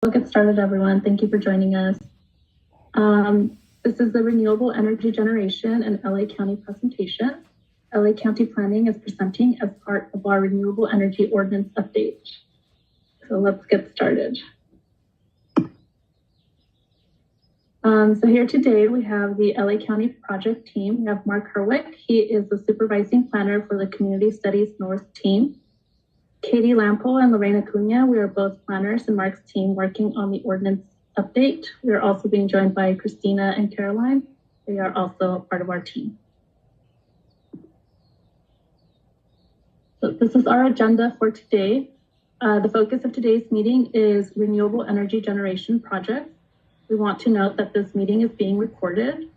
We'll get started, everyone. Thank you for joining us. This is the Renewable Energy Generation and LA County presentation. LA County Planning is presenting as part of our Renewable Energy Ordinance update. So let's get started. So here today we have the LA County project team. We have Mark Herwick. He is the supervising planner for the Community Studies North team. Katie Lample and Lorena Cunha, we are both planners in Mark's team working on the ordinance update. We are also being joined by Christina and Caroline. They are also part of our team. So this is our agenda for today. The focus of today's meeting is renewable energy generation projects. We want to note that this meeting is being recorded.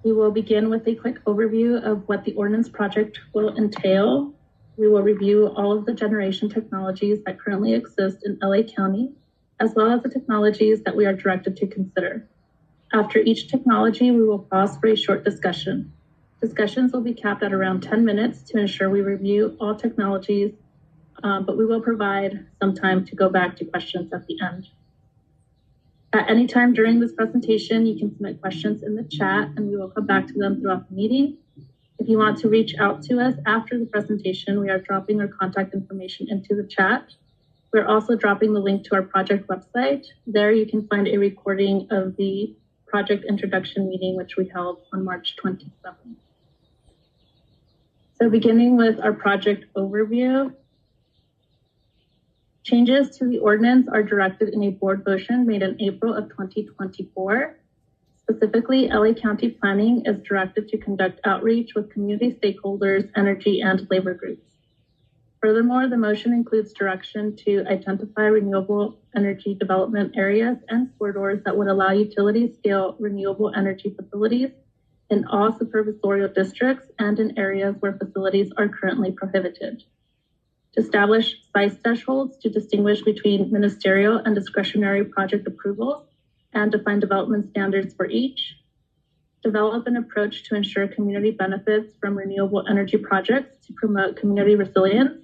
We will begin with a quick overview of what the ordinance project will entail. We will review all of the generation technologies that currently exist in LA County, as well as the technologies that we are directed to consider. After each technology, we will pause for a short discussion. Discussions will be capped at around 10 minutes to ensure we review all technologies, but we will provide some time to go back to questions at the end. At any time during this presentation, you can submit questions in the chat and we will come back to them throughout the meeting. If you want to reach out to us after the presentation, we are dropping our contact information into the chat. We're also dropping the link to our project website. There you can find a recording of the project introduction meeting, which we held on March 27th. So beginning with our project overview, changes to the ordinance are directed in a board motion made in April of 2024. Specifically, LA County Planning is directed to conduct outreach with community stakeholders, energy, and labor groups. Furthermore, the motion includes direction to identify renewable energy development areas and corridors that would allow utility-scale renewable energy facilities in all supervisorial districts and in areas where facilities are currently prohibited. To establish size thresholds to distinguish between ministerial and discretionary project approvals and define development standards for each. Develop an approach to ensure community benefits from renewable energy projects to promote community resilience.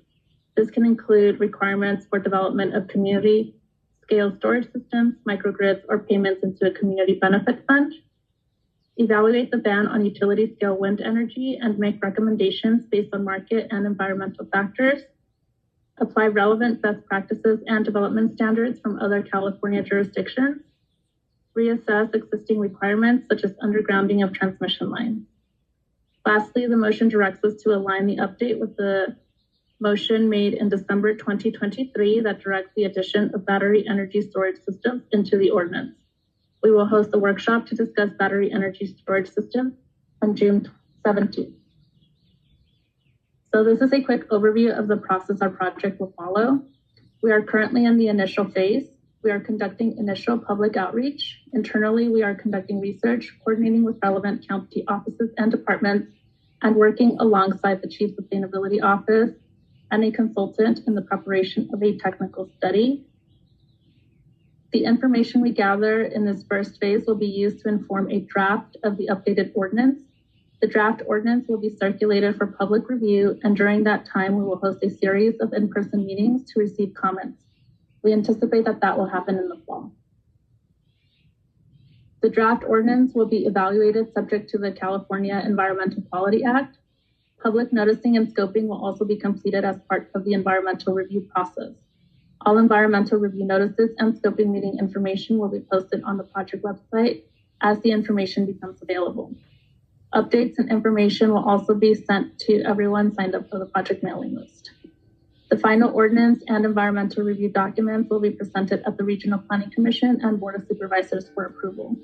This can include requirements for development of community scale storage systems, microgrids, or payments into a community benefit fund. Evaluate the ban on utility scale wind energy and make recommendations based on market and environmental factors. Apply relevant best practices and development standards from other California jurisdictions. Reassess existing requirements such as undergrounding of transmission lines. Lastly, the motion directs us to align the update with the motion made in December 2023 that directs the addition of battery energy storage systems into the ordinance. We will host a workshop to discuss battery energy storage systems on June 17th. So this is a quick overview of the process our project will follow. We are currently in the initial phase. We are conducting initial public outreach. Internally, we are conducting research, coordinating with relevant county offices and departments, and working alongside the Chief Sustainability Office and a consultant in the preparation of a technical study. The information we gather in this first phase will be used to inform a draft of the updated ordinance. The draft ordinance will be circulated for public review, and during that time, we will host a series of in-person meetings to receive comments. We anticipate that will happen in the fall. The draft ordinance will be evaluated subject to the California Environmental Quality Act. Public noticing and scoping will also be completed as part of the environmental review process. All environmental review notices and scoping meeting information will be posted on the project website as the information becomes available. Updates and information will also be sent to everyone signed up for the project mailing list. The final ordinance and environmental review documents will be presented at the Regional Planning Commission and Board of Supervisors for approval.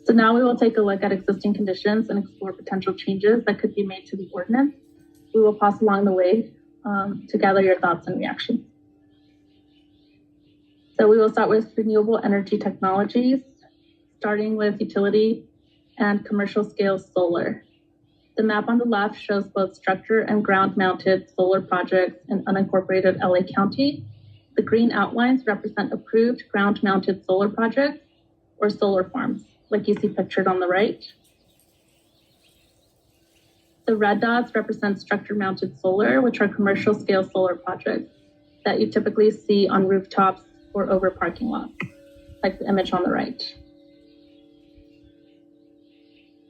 So now we will take a look at existing conditions and explore potential changes that could be made to the ordinance. We will pass along the way to gather your thoughts and reactions. So we will start with renewable energy technologies, starting with utility and commercial scale solar. The map on the left shows both structure and ground-mounted solar projects in unincorporated LA County. The green outlines represent approved ground-mounted solar projects or solar farms, like you see pictured on the right. The red dots represent structure-mounted solar, which are commercial scale solar projects that you typically see on rooftops or over parking lots, like the image on the right.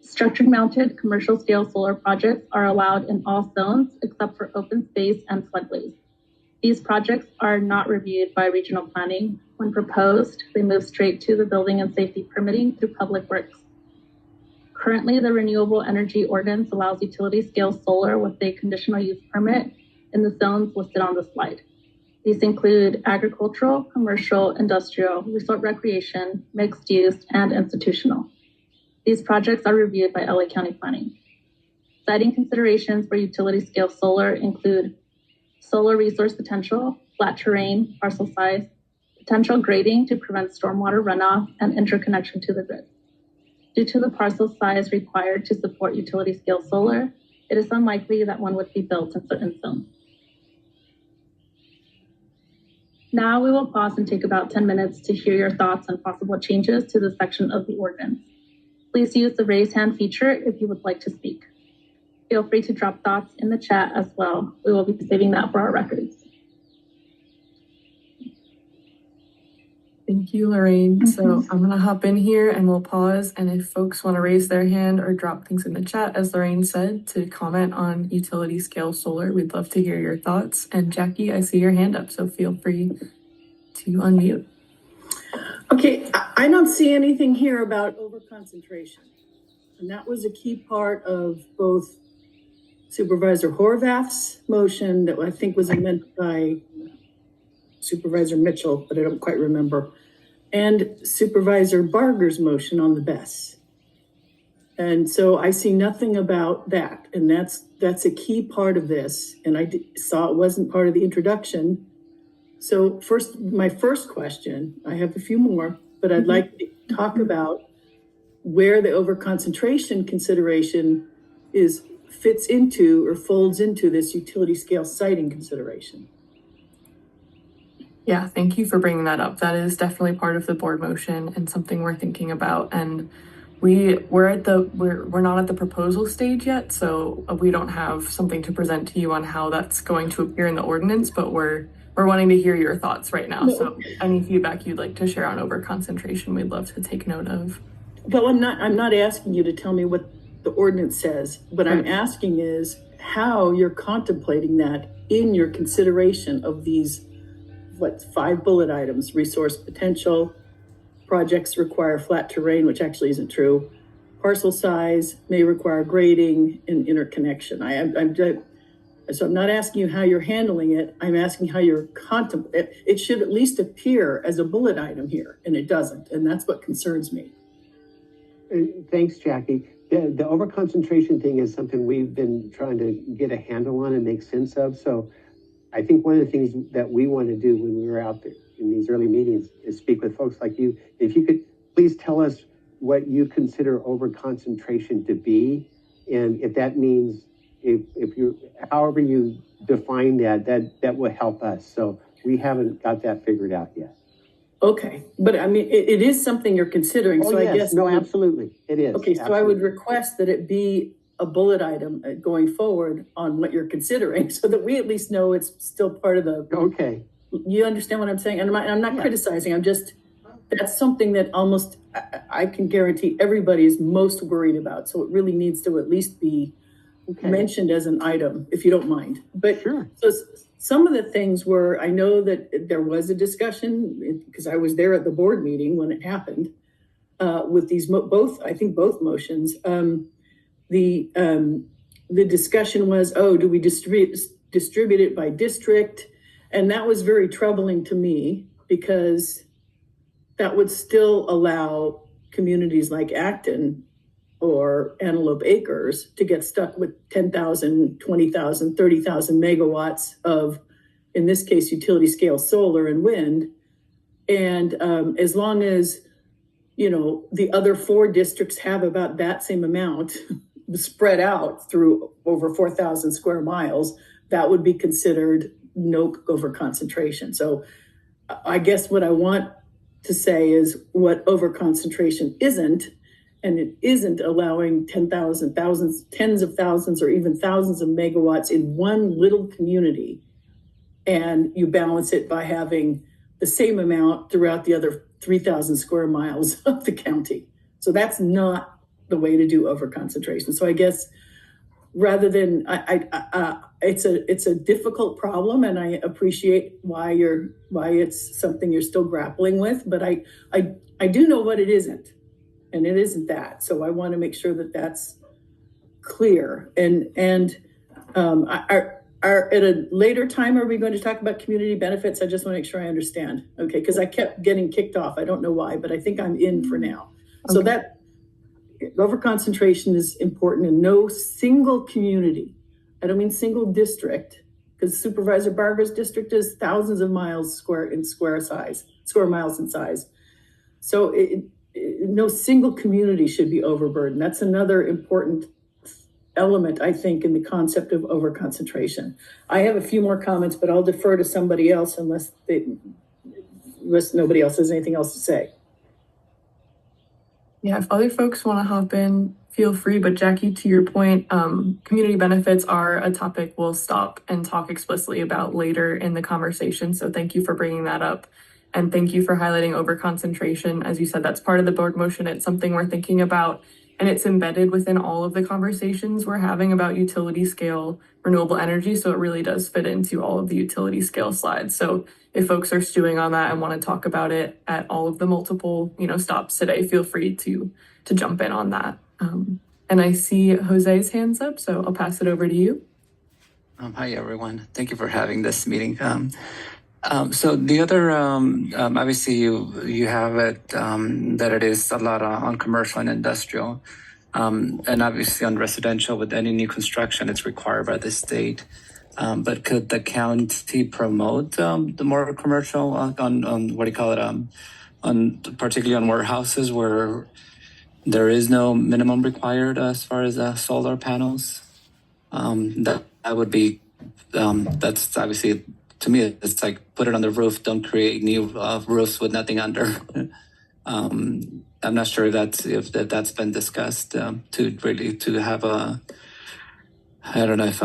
Structure mounted commercial scale solar projects are allowed in all zones except for open space and floodways. These projects are not reviewed by regional planning. When proposed, they move straight to the building and safety permitting through public works. Currently, the Renewable Energy Ordinance allows utility scale solar with a conditional use permit in the zones listed on the slide. These include agricultural, commercial, industrial, resort recreation, mixed use, and institutional. These projects are reviewed by LA County Planning. Siting considerations for utility scale solar include solar resource potential, flat terrain, parcel size, potential grading to prevent stormwater runoff, and interconnection to the grid. Due to the parcel size required to support utility scale solar, it is unlikely that one would be built in certain zones. Now we will pause and take about 10 minutes to hear your thoughts on possible changes to this section of the ordinance. Please use the raise hand feature if you would like to speak. Feel free to drop thoughts in the chat as well. We will be saving that for our records. Thank you, Lorraine. So I'm gonna hop in here and we'll pause. And if folks wanna raise their hand or drop things in the chat, as Lorraine said, to comment on utility scale solar, we'd love to hear your thoughts. And Jackie, I see your hand up, so feel free to unmute. Okay, I don't see anything here about overconcentration. And that was a key part of both Supervisor Horvath's motion that I think was amended by Supervisor Mitchell, but I don't quite remember, and Supervisor Barger's motion on the BES. And so I see nothing about that. And that's a key part of this. And I saw it wasn't part of the introduction. So my first question, I have a few more, but I'd like to talk about where the overconcentration consideration fits into or folds into this utility scale siting consideration. Yeah, thank you for bringing that up. That is definitely part of the board motion and something we're thinking about. And we're not at the proposal stage yet, so we don't have something to present to you on how that's going to appear in the ordinance, but we're wanting to hear your thoughts right now. So any feedback you'd like to share on overconcentration, we'd love to take note of. Well, I'm not asking you to tell me what the ordinance says. What I'm asking is how you're contemplating that in your consideration of these 5 bullet items: resource potential, projects require flat terrain, which actually isn't true, parcel size, may require grading, and interconnection. So I'm not asking you how you're handling it. I'm asking how you're contemplating. It should at least appear as a bullet item here, and it doesn't. And that's what concerns me. Thanks, Jackie. The overconcentration thing is something we've been trying to get a handle on and make sense of. So I think one of the things that we want to do when we were out there in these early meetings is speak with folks like you. If you could please tell us what you consider overconcentration to be, and if that means if you, however you define that will help us. So we haven't got that figured out yet. Okay, but I mean, it is something you're considering. So yes. I guess no, absolutely, it is. Okay, so absolutely. I would request that it be a bullet item going forward on what you're considering, so that we at least know it's still part of the. Okay. You understand what I'm saying? And I'm not criticizing. That's something that almost I can guarantee everybody is most worried about. So it really needs to at least be mentioned as an item, if you don't mind. But sure. So some of the things were, I know that there was a discussion because I was there at the board meeting when it happened with these both motions. The discussion was, do we distribute it by district? And that was very troubling to me because that would still allow communities like Acton or Antelope Acres to get stuck with 10,000, 20,000, 30,000 megawatts of, in this case, utility scale solar and wind. And as long as, the other 4 districts have about that same amount spread out through over 4,000 square miles, that would be considered no overconcentration. So I guess what I want to say is what overconcentration isn't, and it isn't allowing 10,000, thousands, tens of thousands, or even thousands of megawatts in one little community. And you balance it by having the same amount throughout the other 3,000 square miles of the county. So that's not the way to do overconcentration. So I guess rather than, it's a difficult problem, and I appreciate why it's something you're still grappling with, but I do know what it isn't, and it isn't that. So I want to make sure that that's clear. And at a later time, are we going to talk about community benefits? I just want to make sure I understand. Okay, because I kept getting kicked off. I don't know why, but I think I'm in for now. Okay. So that overconcentration is important, and no single community, I don't mean single district, because Supervisor Barber's district is thousands of miles square miles in size. So no single community should be overburdened. That's another important element, I think, in the concept of overconcentration. I have a few more comments, but I'll defer to somebody else unless nobody else has anything else to say. Yeah, if other folks want to hop in, feel free. But Jackie, to your point, community benefits are a topic we'll stop and talk explicitly about later in the conversation. So thank you for bringing that up. And thank you for highlighting overconcentration. As you said, that's part of the board motion. It's something we're thinking about, and it's embedded within all of the conversations we're having about utility scale renewable energy. So it really does fit into all of the utility scale slides. So if folks are stewing on that and want to talk about it at all of the multiple, stops today, feel free to jump in on that. And I see Jose's hands up, so I'll pass it over to you. Hi, everyone. Thank you for having this meeting. So the other, obviously you have it, that it is a lot on commercial and industrial, and obviously on residential. With any new construction, it's required by the state. But could the county promote the more commercial on what do you call it, on particularly on warehouses where there is no minimum required as far as solar panels? That would be, that's obviously, to me, it's like put it on the roof, don't create new roofs with nothing under. I'm not sure if that's been discussed to have a, I don't know if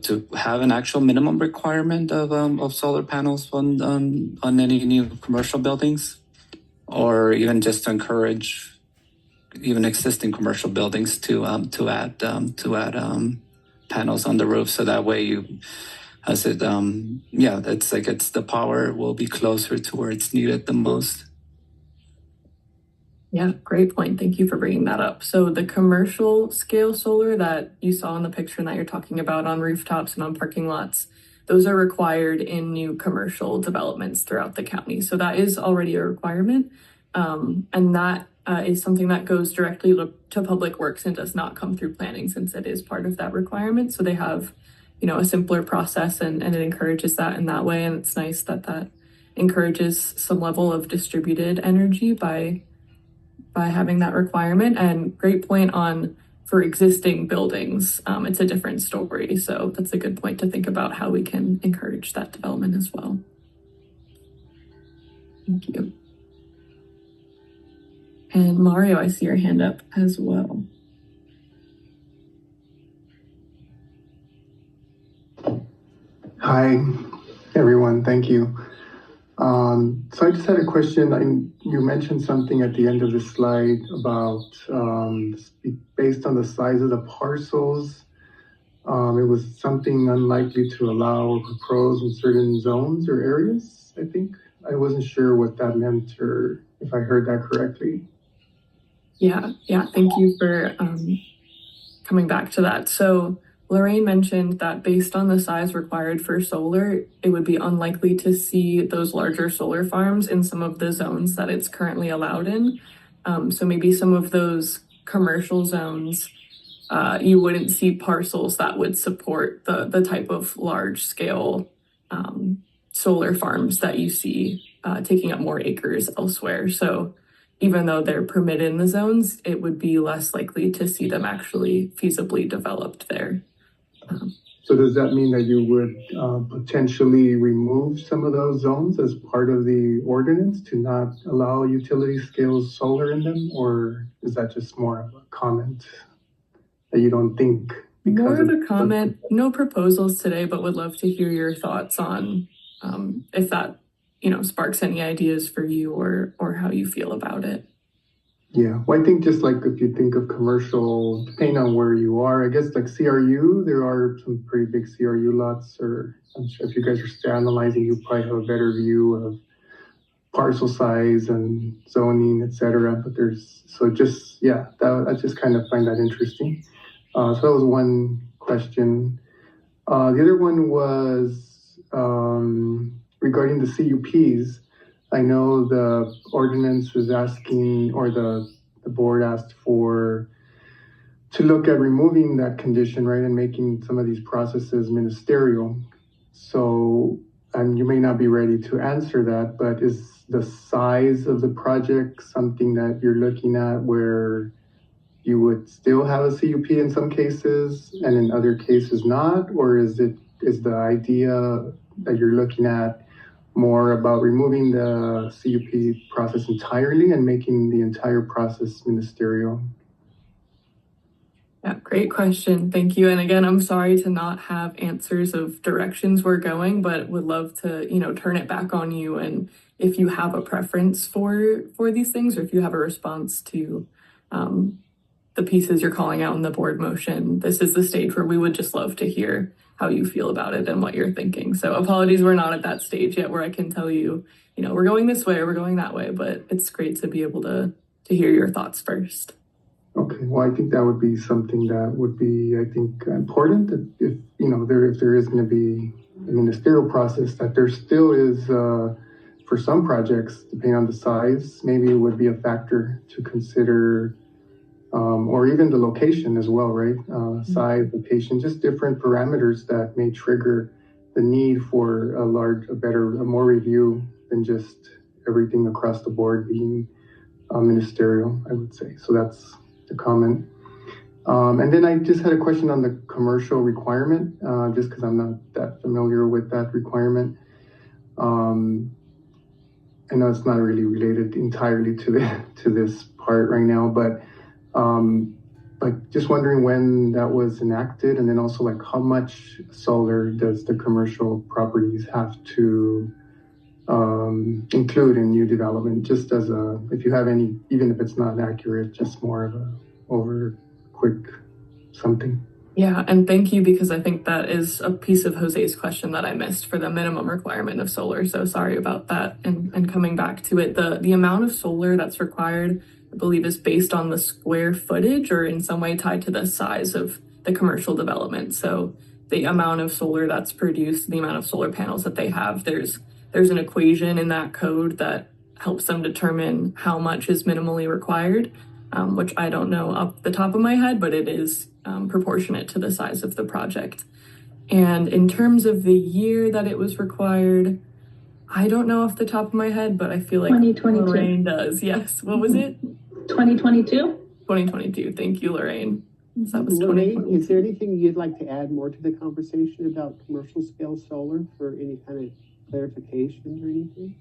to have an actual minimum requirement of solar panels on any new commercial buildings, or even just to encourage even existing commercial buildings to add panels on the roof, so that way it's the power will be closer to where it's needed the most. Yeah, great point. Thank you for bringing that up. So the commercial scale solar that you saw in the picture and that you're talking about on rooftops and on parking lots, those are required in new commercial developments throughout the county. So that is already a requirement. And that is something that goes directly to Public Works and does not come through planning, since it is part of that requirement. So they have, a simpler process, and it encourages that in that way. And it's nice that encourages some level of distributed energy by having that requirement. And great point for existing buildings. It's a different story. So that's a good point to think about how we can encourage that development as well. Thank you. And Mario, I see your hand up as well. Hi, everyone. Thank you. So I just had a question. You mentioned something at the end of the slide about based on the size of the parcels, it was something unlikely to allow pros in certain zones or areas, I think. I wasn't sure what that meant, or if I heard that correctly. Yeah. Thank you for coming back to that. So Lorraine mentioned that based on the size required for solar, it would be unlikely to see those larger solar farms in some of the zones that it's currently allowed in. So maybe some of those commercial zones, you wouldn't see parcels that would support the type of large scale solar farms that you see taking up more acres elsewhere. So even though they're permitted in the zones, it would be less likely to see them actually feasibly developed there. So does that mean that you would potentially remove some of those zones as part of the ordinance to not allow utility scale solar in them? Or is that just more of a comment that you don't think? More of a comment, no proposals today, but would love to hear your thoughts on if that sparks any ideas for you or how you feel about it. Yeah, well, I think just like if you think of commercial, depending on where you are, I guess like CRU, there are some pretty big CRU lots, or I'm sure if you guys are still analyzing, you probably have a better view of parcel size and zoning, et cetera. But I just kind of find that interesting. So that was one question. The other one was regarding the CUPs. I know the ordinance is asking, or the board asked to look at removing that condition, right, and making some of these processes ministerial. So, and you may not be ready to answer that, but is the size of the project something that you're looking at where you would still have a CUP in some cases and in other cases not? Or is the idea that you're looking at more about removing the CUP process entirely and making the entire process ministerial? Yeah, great question. Thank you. And again, I'm sorry to not have answers of directions we're going, but would love to, turn it back on you. And if you have a preference for these things, or if you have a response to the pieces you're calling out in the board motion, this is the stage where we would just love to hear how you feel about it and what you're thinking. So apologies, we're not at that stage yet where I can tell you, we're going this way or we're going that way, but it's great to be able to hear your thoughts first. Okay, well, I think that would be something that would be, I think, important that if there is going to be a ministerial process, that there still is, for some projects, depending on the size, maybe it would be a factor to consider, or even the location as well, right? Size, location, just different parameters that may trigger the need for a more review than just everything across the board being ministerial, I would say. So that's the comment. And then I just had a question on the commercial requirement, just because I'm not that familiar with that requirement. I know it's not really related entirely to this part right now, but just wondering when that was enacted, and then also like how much solar does the commercial properties have to include in new development, just as if you have any, even if it's not accurate, just more of a quick something. Yeah, and thank you, because I think that is a piece of Jose's question that I missed for the minimum requirement of solar. So sorry about that. And coming back to it, the amount of solar that's required, I believe, is based on the square footage or in some way tied to the size of the commercial development. So the amount of solar that's produced, the amount of solar panels that they have, there's an equation in that code that helps them determine how much is minimally required, which I don't know off the top of my head, but it is proportionate to the size of the project. And in terms of the year that it was required, I don't know off the top of my head, but I feel like 2022. Lorraine does. Yes. What was it? 2022. 2022. Thank you, Lorraine. So that was Lorraine, is there anything you'd like to add more to the conversation about commercial scale solar for any kind of clarification or anything?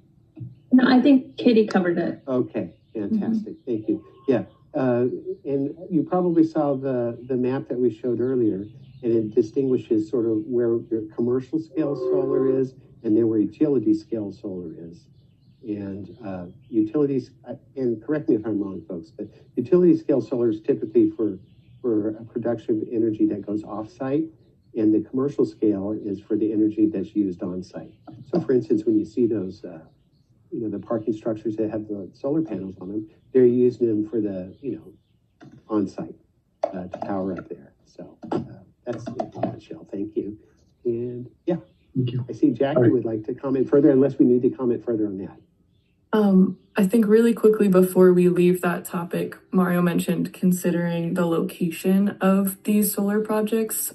No, I think Katie covered it. Okay, fantastic. Thank you. Yeah. And you probably saw the map that we showed earlier, and it distinguishes sort of where your commercial scale solar is and then where utility scale solar is. And utilities, and correct me if I'm wrong, folks, but utility scale solar is typically for a production of energy that goes off-site, and the commercial scale is for the energy that's used on-site. So for instance, when you see those, the parking structures that have the solar panels on them, they're using them for the, on-site to power up there. So that's in a nutshell. Thank you. And yeah, Thank you. I see Jackie would like to comment further, unless we need to comment further on that. I think really quickly before we leave that topic, Mario mentioned considering the location of these solar projects,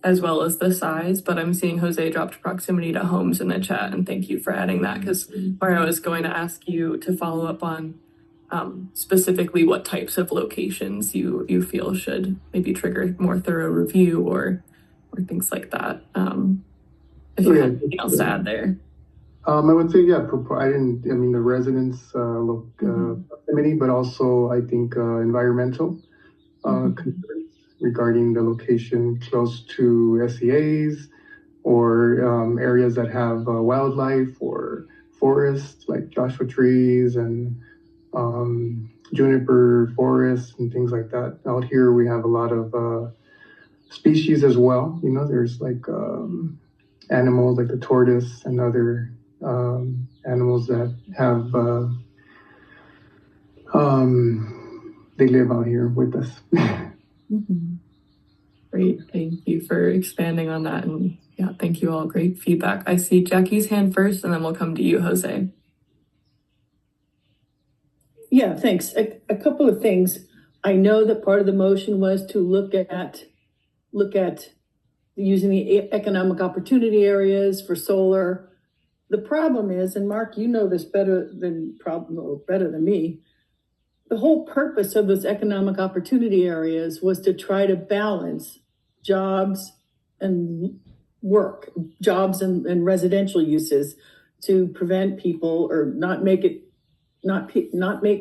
as well as the size, but I'm seeing Jose dropped proximity to homes in the chat, and thank you for adding that, because Mario is going to ask you to follow up on specifically what types of locations you feel should maybe trigger more thorough review or things like that. If you have anything else to add there. I would say, the residents proximity, but also I think environmental concerns regarding the location close to SEAs or areas that have wildlife or forests, like Joshua trees and juniper forests and things like that. Out here, we have a lot of species as well. You know, there's like animals like the tortoise and other animals that have they live out here with us. Mm-hmm. Great, thank you for expanding on that, and yeah, thank you all. Great feedback. I see Jackie's hand first, and then we'll come to you, Jose. Yeah, thanks. A couple of things. I know that part of the motion was to look at using the economic opportunity areas for solar. The problem is, and Mark, you know this better than me, the whole purpose of those economic opportunity areas was to try to balance jobs and work, jobs and residential uses, to prevent people or not make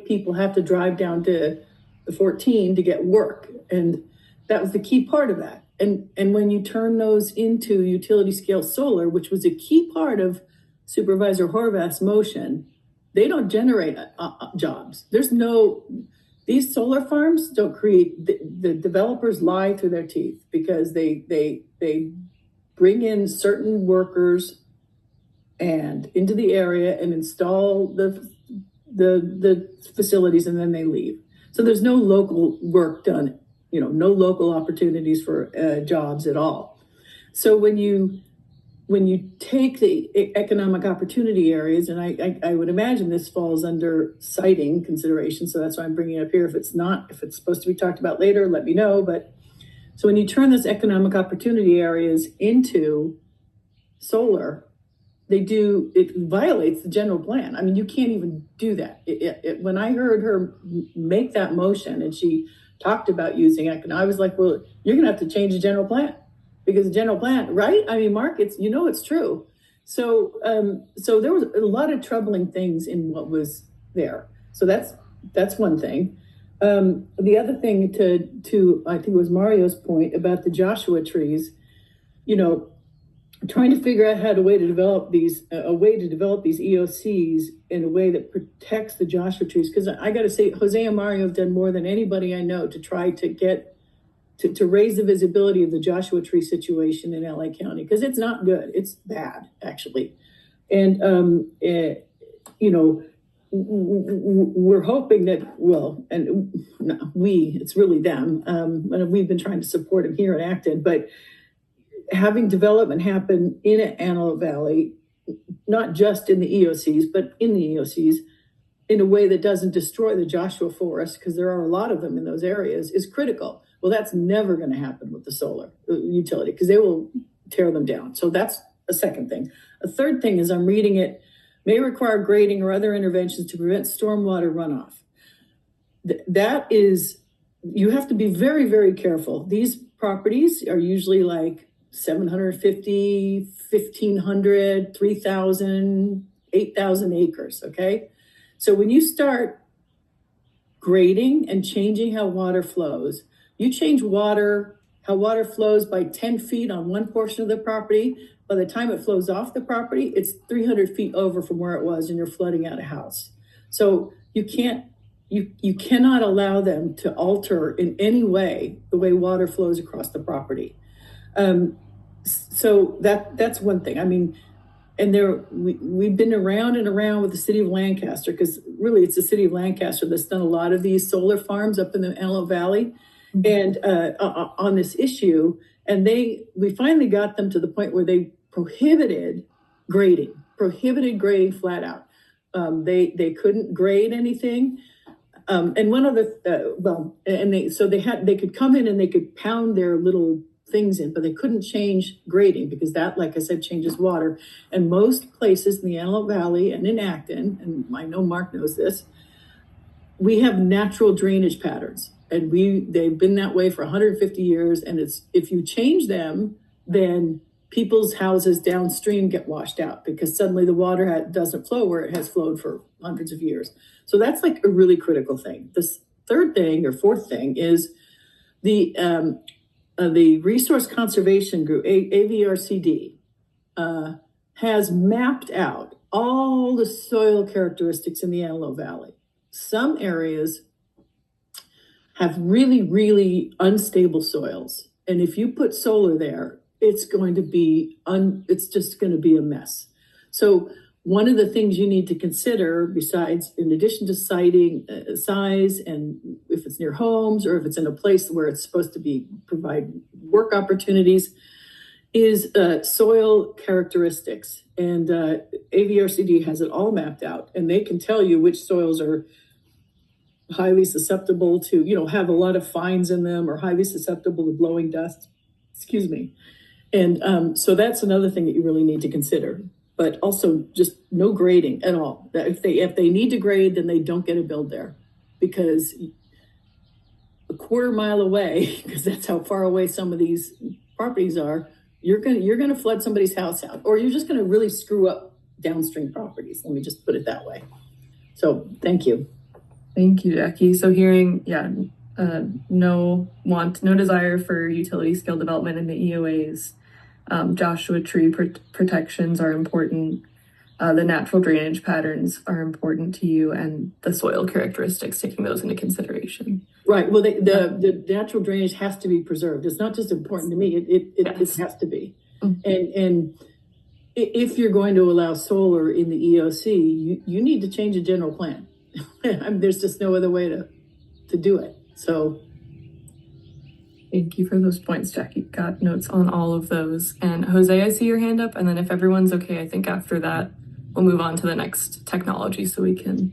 people have to drive down to the 14 to get work. And that was the key part of that. And when you turn those into utility scale solar, which was a key part of Supervisor Horvath's motion, they don't generate jobs. These solar farms don't create, the developers lie through their teeth because they bring in certain workers and into the area and install the facilities, and then they leave. So there's no local work done, no local opportunities for jobs at all. So when you take the economic opportunity areas, and I would imagine this falls under siting consideration, so that's why I'm bringing it up here. If it's supposed to be talked about later, let me know. But so when you turn those economic opportunity areas into solar, it violates the general plan. I mean, you can't even do that. When I heard her make that motion and she talked about using it, and I was like, well, you're gonna have to change the general plan, because the general plan, right? I mean, Mark, it's true. So there was a lot of troubling things in what was there. So that's one thing. The other thing to I think it was Mario's point about the Joshua trees, trying to figure out a way to develop these EOCs in a way that protects the Joshua trees. Because I got to say, Jose and Mario have done more than anybody I know to try to get to raise the visibility of the Joshua tree situation in LA County, because it's not good. It's bad, actually. And we're hoping that, it's really them. And we've been trying to support them here in Acton, but having development happen in Antelope Valley, not just in the EOCs, but in the EOCs, in a way that doesn't destroy the Joshua forest, because there are a lot of them in those areas, is critical. Well, that's never going to happen with the solar utility, because they will tear them down. So that's a second thing. A third thing is, I'm reading it, may require grading or other interventions to prevent stormwater runoff. That is, you have to be very, very careful. These properties are usually like 750, 1,500, 3,000, 8,000 acres, okay? So when you start grading and changing how water flows, you change how water flows by 10 feet on one portion of the property, by the time it flows off the property, it's 300 feet over from where it was, and you're flooding out a house. So you cannot allow them to alter in any way the way water flows across the property. So that's one thing. I mean, and we've been around and around with the city of Lancaster, because really it's the city of Lancaster that's done a lot of these solar farms up in the Antelope Valley, and on this issue. And we finally got them to the point where they prohibited grading flat out. They couldn't grade anything. And one other, they could come in and they could pound their little things in, but they couldn't change grading, because that, like I said, changes water. And most places in the Antelope Valley and in Acton, and I know Mark knows this, we have natural drainage patterns, and they've been that way for 150 years. And if you change them, then people's houses downstream get washed out, because suddenly the water doesn't flow where it has flowed for hundreds of years. So that's like a really critical thing. This third thing or fourth thing is the Resource Conservation Group, AVRCD, has mapped out all the soil characteristics in the Antelope Valley. Some areas have really, really unstable soils. And if you put solar there, it's going to be, it's just going to be a mess. So one of the things you need to consider, besides, in addition to siting size, and if it's near homes or if it's in a place where it's supposed to be provide work opportunities, is soil characteristics. And AVRCD has it all mapped out, and they can tell you which soils are highly susceptible to, have a lot of fines in them, or highly susceptible to blowing dust. Excuse me. And so that's another thing that you really need to consider. But also just no grading at all. That if they need to grade, then they don't get a build there, because a quarter mile away, because that's how far away some of these properties are, you're gonna flood somebody's house out, or you're just gonna really screw up downstream properties. Let me just put it that way. So thank you. Thank you, Jackie. So hearing, no desire for utility scale development in the EOAs. Joshua tree protections are important. The natural drainage patterns are important to you, and the soil characteristics, taking those into consideration. Right. Well, the natural drainage has to be preserved. It's not just important to me. It has to be. Mm-hmm. And if you're going to allow solar in the EOC, you need to change the general plan. There's just no other way to do it. So. Thank you for those points, Jackie. Got notes on all of those. And Jose, I see your hand up. And then if everyone's okay, I think after that, we'll move on to the next technology so we can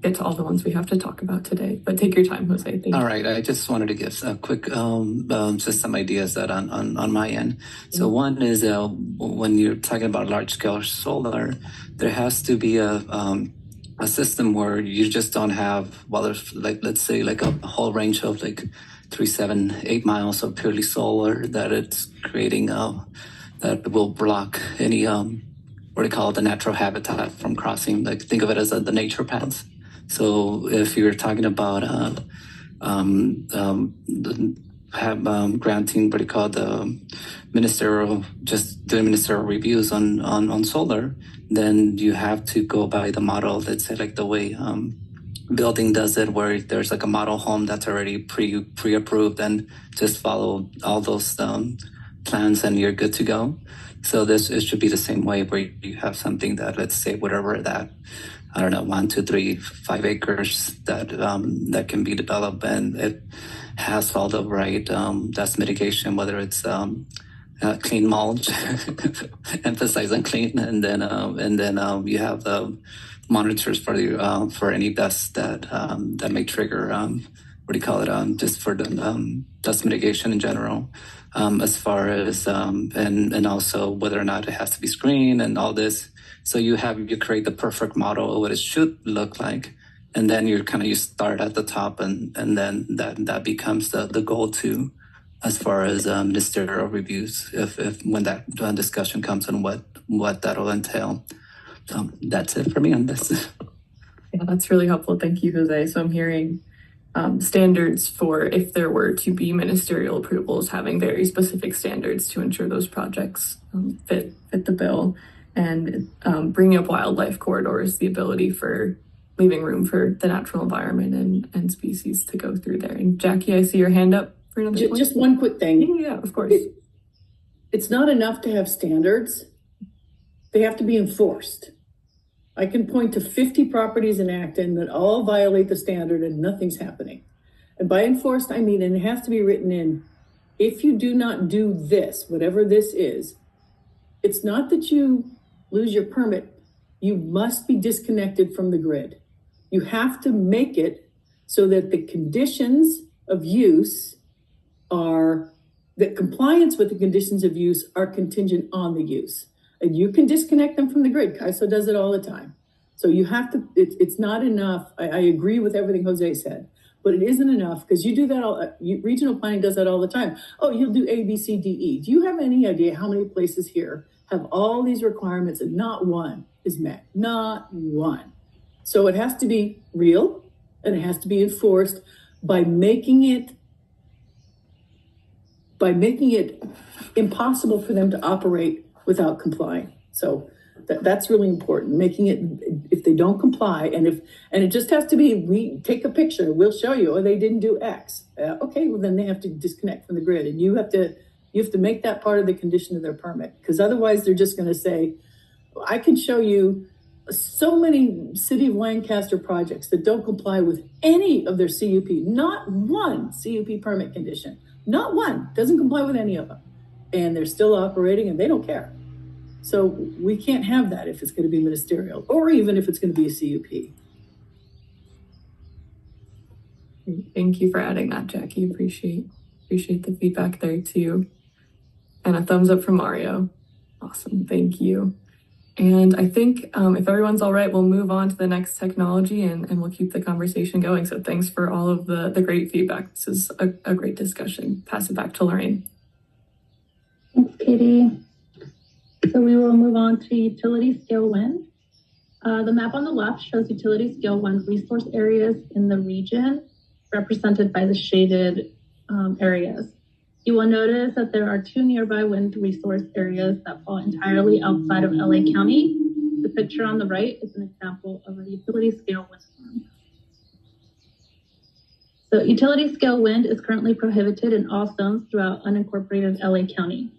get to all the ones we have to talk about today. But take your time, Jose. Thank you. All right. I just wanted to give a quick, just some ideas that on my end. So one is when you're talking about large scale solar, there has to be a system where you just don't have, well, there's let's say a whole range of 3, 7, 8 miles of purely solar that it's creating that will block any what do you call it, the natural habitat from crossing. Think of it as the nature paths. So if you're talking about granting what do you call the ministerial reviews on solar, then you have to go by the model. Let's say the way building does it, where there's a model home that's already pre-approved, and just follow all those plans and you're good to go. So it should be the same way, where you have something that, let's say, whatever that, 1, 2, 3, 5 acres that can be developed, and it has all the right dust mitigation, whether it's clean mulch, emphasize on clean, and then you have the monitors for any dust that may trigger just for the dust mitigation in general, as far as and also whether or not it has to be screened and all this. So you create the perfect model of what it should look like, and then you start at the top, and then that becomes the go-to as far as ministerial reviews, if when that discussion comes on what that'll entail. That's it for me on this. Yeah, that's really helpful. Thank you, Jose. So I'm hearing standards for if there were to be ministerial approvals, having very specific standards to ensure those projects fit the bill, and bringing up wildlife corridors, the ability for leaving room for the natural environment and species to go through there. And Jackie, I see your hand up for another point. Just one quick thing. Yeah, of course. It's not enough to have standards. They have to be enforced. I can point to 50 properties in Acton that all violate the standard and nothing's happening. And by enforced, I mean, and it has to be written in, if you do not do this, whatever this is, it's not that you lose your permit. You must be disconnected from the grid. You have to make it so that the conditions of use that compliance with the conditions of use are contingent on the use. And you can disconnect them from the grid. CAISO does it all the time. So you have to, it's not enough. I agree with everything Jose said, but it isn't enough, because you do that regional planning does that all the time. Oh, you'll do A, B, C, D, E. Do you have any idea how many places here have all these requirements and not one is met? Not one. So it has to be real, and it has to be enforced by making it impossible for them to operate without complying. So That's really important, making it, if they don't comply, and it just has to be, we take a picture, we'll show you, or they didn't do X. Okay, well then they have to disconnect from the grid, and you have to make that part of the condition of their permit, because otherwise they're just gonna say, I can show you so many City of Lancaster projects that don't comply with any of their CUP, not one CUP permit condition, not one, doesn't comply with any of them. And they're still operating and they don't care. So we can't have that if it's going to be ministerial, or even if it's going to be a CUP. Thank you for adding that, Jackie. Appreciate the feedback there too. And a thumbs up from Mario. Awesome, thank you. And I think if everyone's all right, we'll move on to the next technology and we'll keep the conversation going. So thanks for all of the great feedback. This is a great discussion. Pass it back to Lorraine. Thanks, Katie. So we will move on to utility scale wind. The map on the left shows utility scale wind resource areas in the region, represented by the shaded areas. You will notice that there are 2 nearby wind resource areas that fall entirely outside of LA County. The picture on the right is an example of a utility scale wind farm. So utility scale wind is currently prohibited in all zones throughout unincorporated LA County.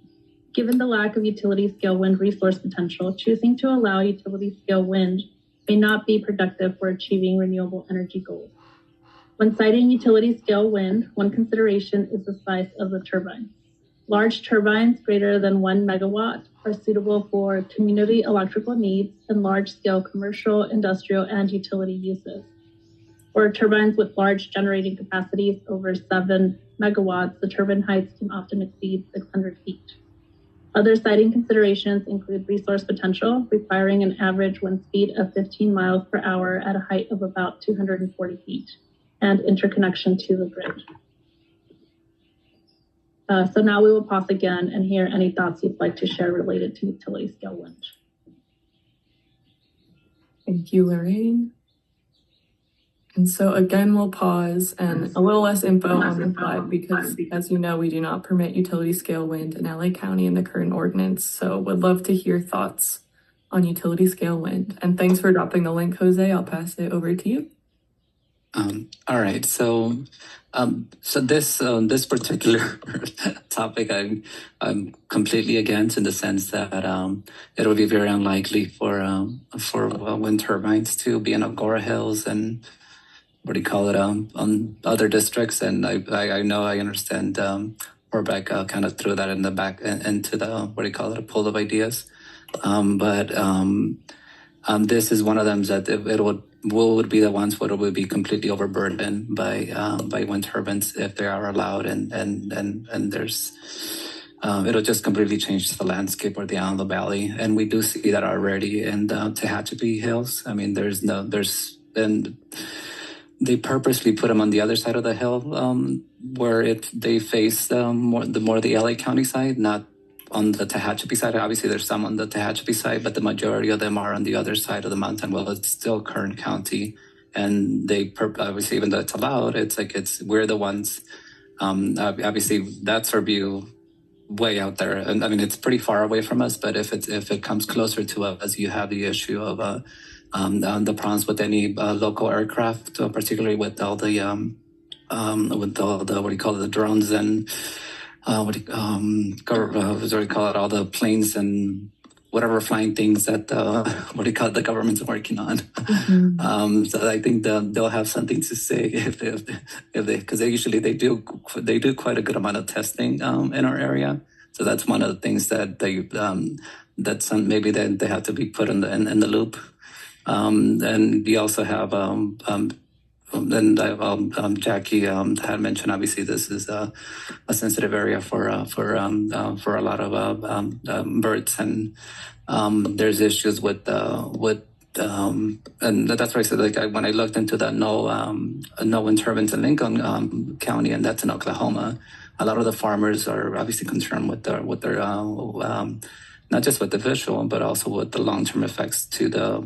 Given the lack of utility scale wind resource potential, choosing to allow utility scale wind may not be productive for achieving renewable energy goals. When citing utility scale wind, one consideration is the size of the turbine. Large turbines greater than 1 megawatt are suitable for community electrical needs and large-scale commercial, industrial, and utility uses. For turbines with large generating capacities over 7 megawatts, the turbine heights can often exceed 600 feet. Other siting considerations include resource potential, requiring an average wind speed of 15 miles per hour at a height of about 240 feet, and interconnection to the grid. So now we will pause again and hear any thoughts you'd like to share related to utility scale wind. Thank you, Lorraine. And so again, we'll pause and a little less info on the slide because, as you know, we do not permit utility scale wind in LA County in the current ordinance. So would love to hear thoughts on utility scale wind. And thanks for dropping the link, Jose. I'll pass it over to you. All right. So this particular topic, I'm completely against, in the sense that it will be very unlikely for wind turbines to be in Agora Hills and what do you call it on other districts. And I know, I understand Horbeck kind of threw that in the back into the a pool of ideas, but this is one of them that it would be the ones where it would be completely overburdened by wind turbines if they are allowed, and there's it'll just completely change the landscape or the Antelope Valley, and we do see that already in the Tehachapi Hills. I mean, and they purposely put them on the other side of the hill, where they face more the LA County side, not on the Tehachapi side. Obviously, there's some on the Tehachapi side, but the majority of them are on the other side of the mountain. Well, it's still Kern County, and they obviously, even though it's allowed, we're the ones. Obviously, that's our view way out there, and I mean it's pretty far away from us. But if it comes closer to us, you have the issue of the problems with any local aircraft, particularly with all the the drones and all the planes and whatever flying things that the government's working on. Mm-hmm. So I think they'll have something to say if they, because they do quite a good amount of testing in our area. So that's one of the things that maybe they have to be put in the loop. And we also have Jackie had mentioned, obviously this is a sensitive area for a lot of birds, and there's issues with and that's why I said, when I looked into the no wind turbines in Lincoln County, and that's in Oklahoma, a lot of the farmers are obviously concerned with their not just with the visual, but also with the long-term effects to the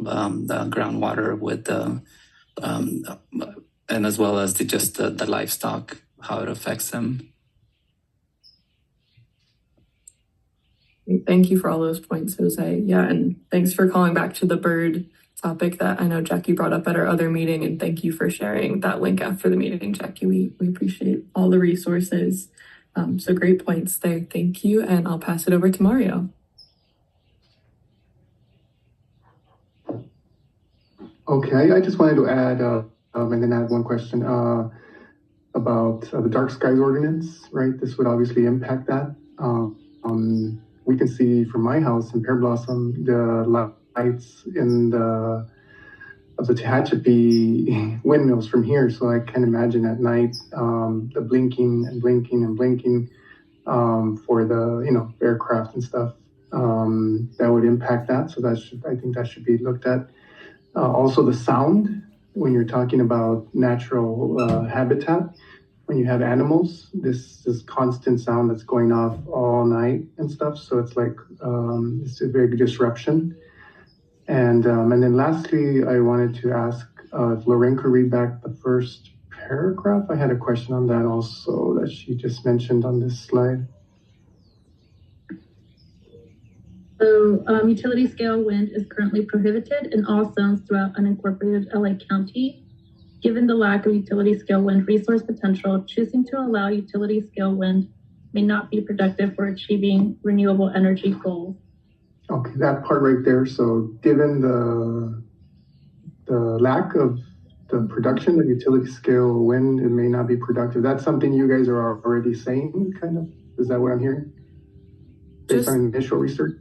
groundwater, with the and as well as the livestock, how it affects them. Thank you for all those points, Jose. Yeah, and thanks for calling back to the bird topic that I know Jackie brought up at our other meeting, and thank you for sharing that link after the meeting, Jackie. We appreciate all the resources. So great points there. Thank you, and I'll pass it over to Mario. Okay, I just wanted to add, and then add one question about the dark skies ordinance, right? This would obviously impact that. We can see from my house in Pear Blossom, the lights in of the Tehachapi windmills from here. So I can imagine at night, the blinking and blinking and blinking for the, aircraft and stuff. That would impact that. So I think that should be looked at. Also the sound, when you're talking about natural habitat, when you have animals, this constant sound that's going off all night and stuff. So it's like, it's a very good disruption. And then lastly, I wanted to ask if Lorraine could read back the first paragraph. I had a question on that also that she just mentioned on this slide. So utility scale wind is currently prohibited in all zones throughout unincorporated LA County. Given the lack of utility scale wind resource potential, choosing to allow utility scale wind may not be productive for achieving renewable energy goals. Okay, that part right there. So given the lack of the production of utility scale wind, it may not be productive. That's something you guys are already saying, kind of? Is that what I'm hearing? Based on initial research?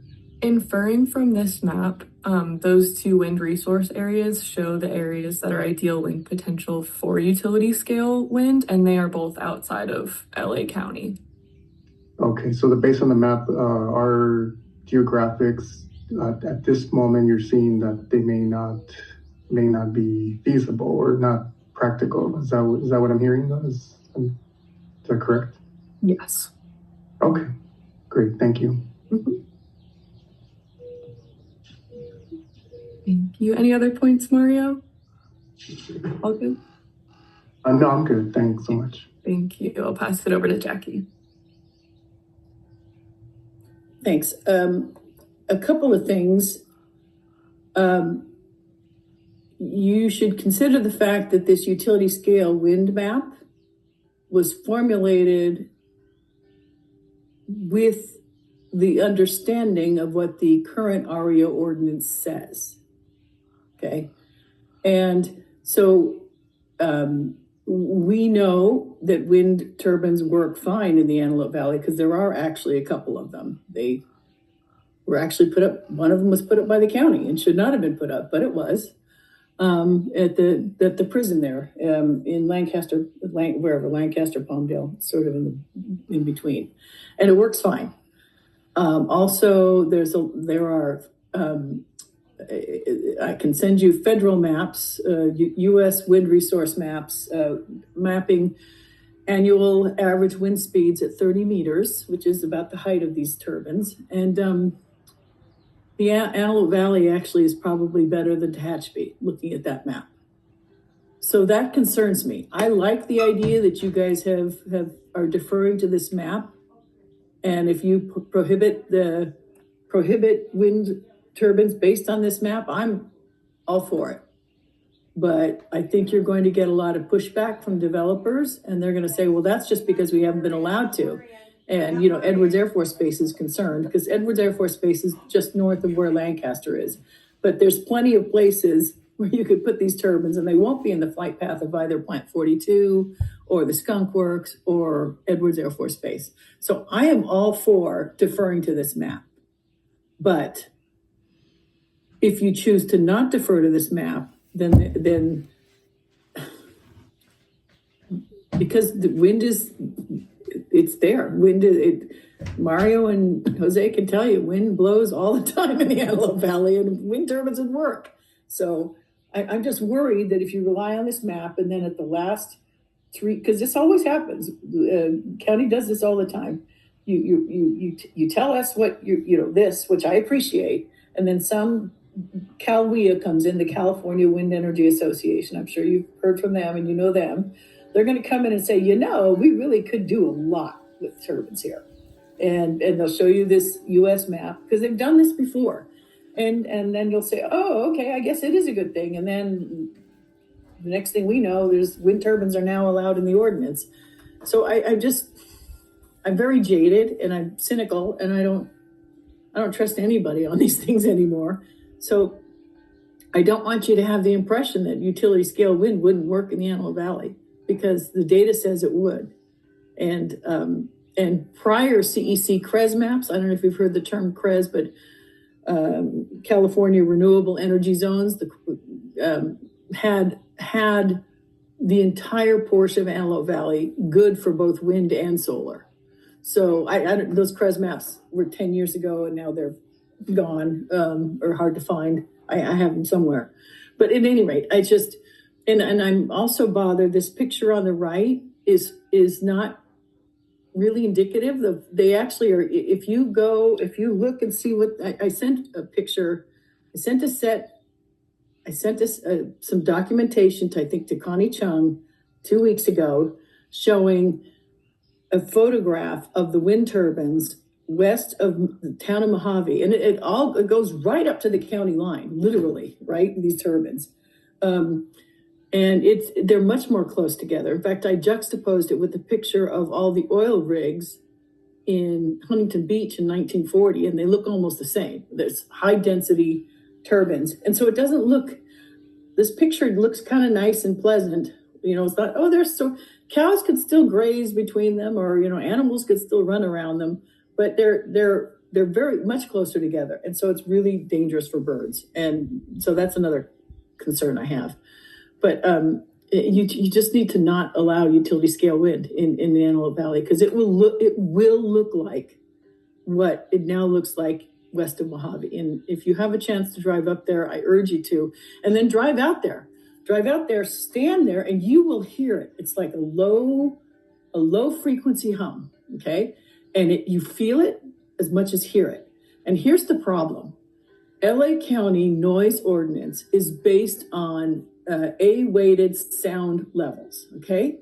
Inferring from this map, those two wind resource areas show the areas that are ideal wind potential for utility scale wind, and they are both outside of LA County. Okay, so based on the map, our geographics at this moment, you're seeing that they may not be feasible or not practical. Is that what I'm hearing? Is that correct? Yes. Okay, great. Thank you. Mm-hmm. Thank you. Any other points, Mario? All good? No, I'm good. Thanks so much. Thank you. I'll pass it over to Jackie. Thanks. A couple of things. You should consider the fact that this utility scale wind map was formulated with the understanding of what the current REO ordinance says. Okay. And so we know that wind turbines work fine in the Antelope Valley because there are actually a couple of them. They were actually put up, one of them was put up by the county and should not have been put up, but it was at the prison there in Lancaster, wherever, Lancaster, Palmdale, sort of in between. And it works fine. Also, there are I can send you federal maps, U.S. wind resource maps, mapping annual average wind speeds at 30 meters, which is about the height of these turbines. And the Antelope Valley actually is probably better than Tehachapi, looking at that map. So that concerns me. I like the idea that you guys are deferring to this map. And if you prohibit wind turbines based on this map, I'm all for it. But I think you're going to get a lot of pushback from developers, and they're going to say, well, that's just because we haven't been allowed to. And, Edwards Air Force Base is concerned because Edwards Air Force Base is just north of where Lancaster is. But there's plenty of places where you could put these turbines and they won't be in the flight path of either Plant 42 or the Skunk Works or Edwards Air Force Base. So I am all for deferring to this map. But if you choose to not defer to this map, then because the wind it's there. Mario and Jose can tell you, wind blows all the time in the Antelope Valley and wind turbines would work. So I'm just worried that if you rely on this map and then at the last because this always happens, county does this all the time. You tell us what this, which I appreciate, and then some CalWIA comes in, the California Wind Energy Association. I'm sure you've heard from them and you know them. They're going to come in and say, we really could do a lot with turbines here. and they'll show you this US map because they've done this before. And then you'll say, oh, okay, I guess it is a good thing. And then the next thing we know, there's wind turbines are now allowed in the ordinance. So I'm very jaded and I'm cynical, and I don't trust anybody on these things anymore. So I don't want you to have the impression that utility scale wind wouldn't work in the Antelope Valley, because the data says it would. And prior CEC CREZ maps, I don't know if you've heard the term CREZ, but California Renewable Energy Zones, had the entire portion of Antelope Valley good for both wind and solar. So those CREZ maps were 10 years ago, and now they're gone, or hard to find. I have them somewhere. But at any rate, and I'm also bothered, this picture on the right is not really indicative. They actually are, if you look and see what, I sent a picture, I sent some documentation to Connie Chung 2 weeks ago, showing a photograph of the wind turbines west of the town of Mojave. And it goes right up to the county line, literally, right? These turbines. And they're much more close together. In fact, I juxtaposed it with the picture of all the oil rigs in Huntington Beach in 1940, and they look almost the same. There's high density turbines. And so this picture looks kind of nice and pleasant. It's not, cows could still graze between them, or, animals could still run around them, but they're very much closer together. And so it's really dangerous for birds. And so that's another concern I have. But you just need to not allow utility scale wind in the Antelope Valley, because it will look like what it now looks like west of Mojave. And if you have a chance to drive up there, I urge you to, and then drive out there, stand there, and you will hear it. It's like a low frequency hum. Okay. And you feel it as much as hear it. And here's the problem. LA County noise ordinance is based on A-weighted sound levels, okay?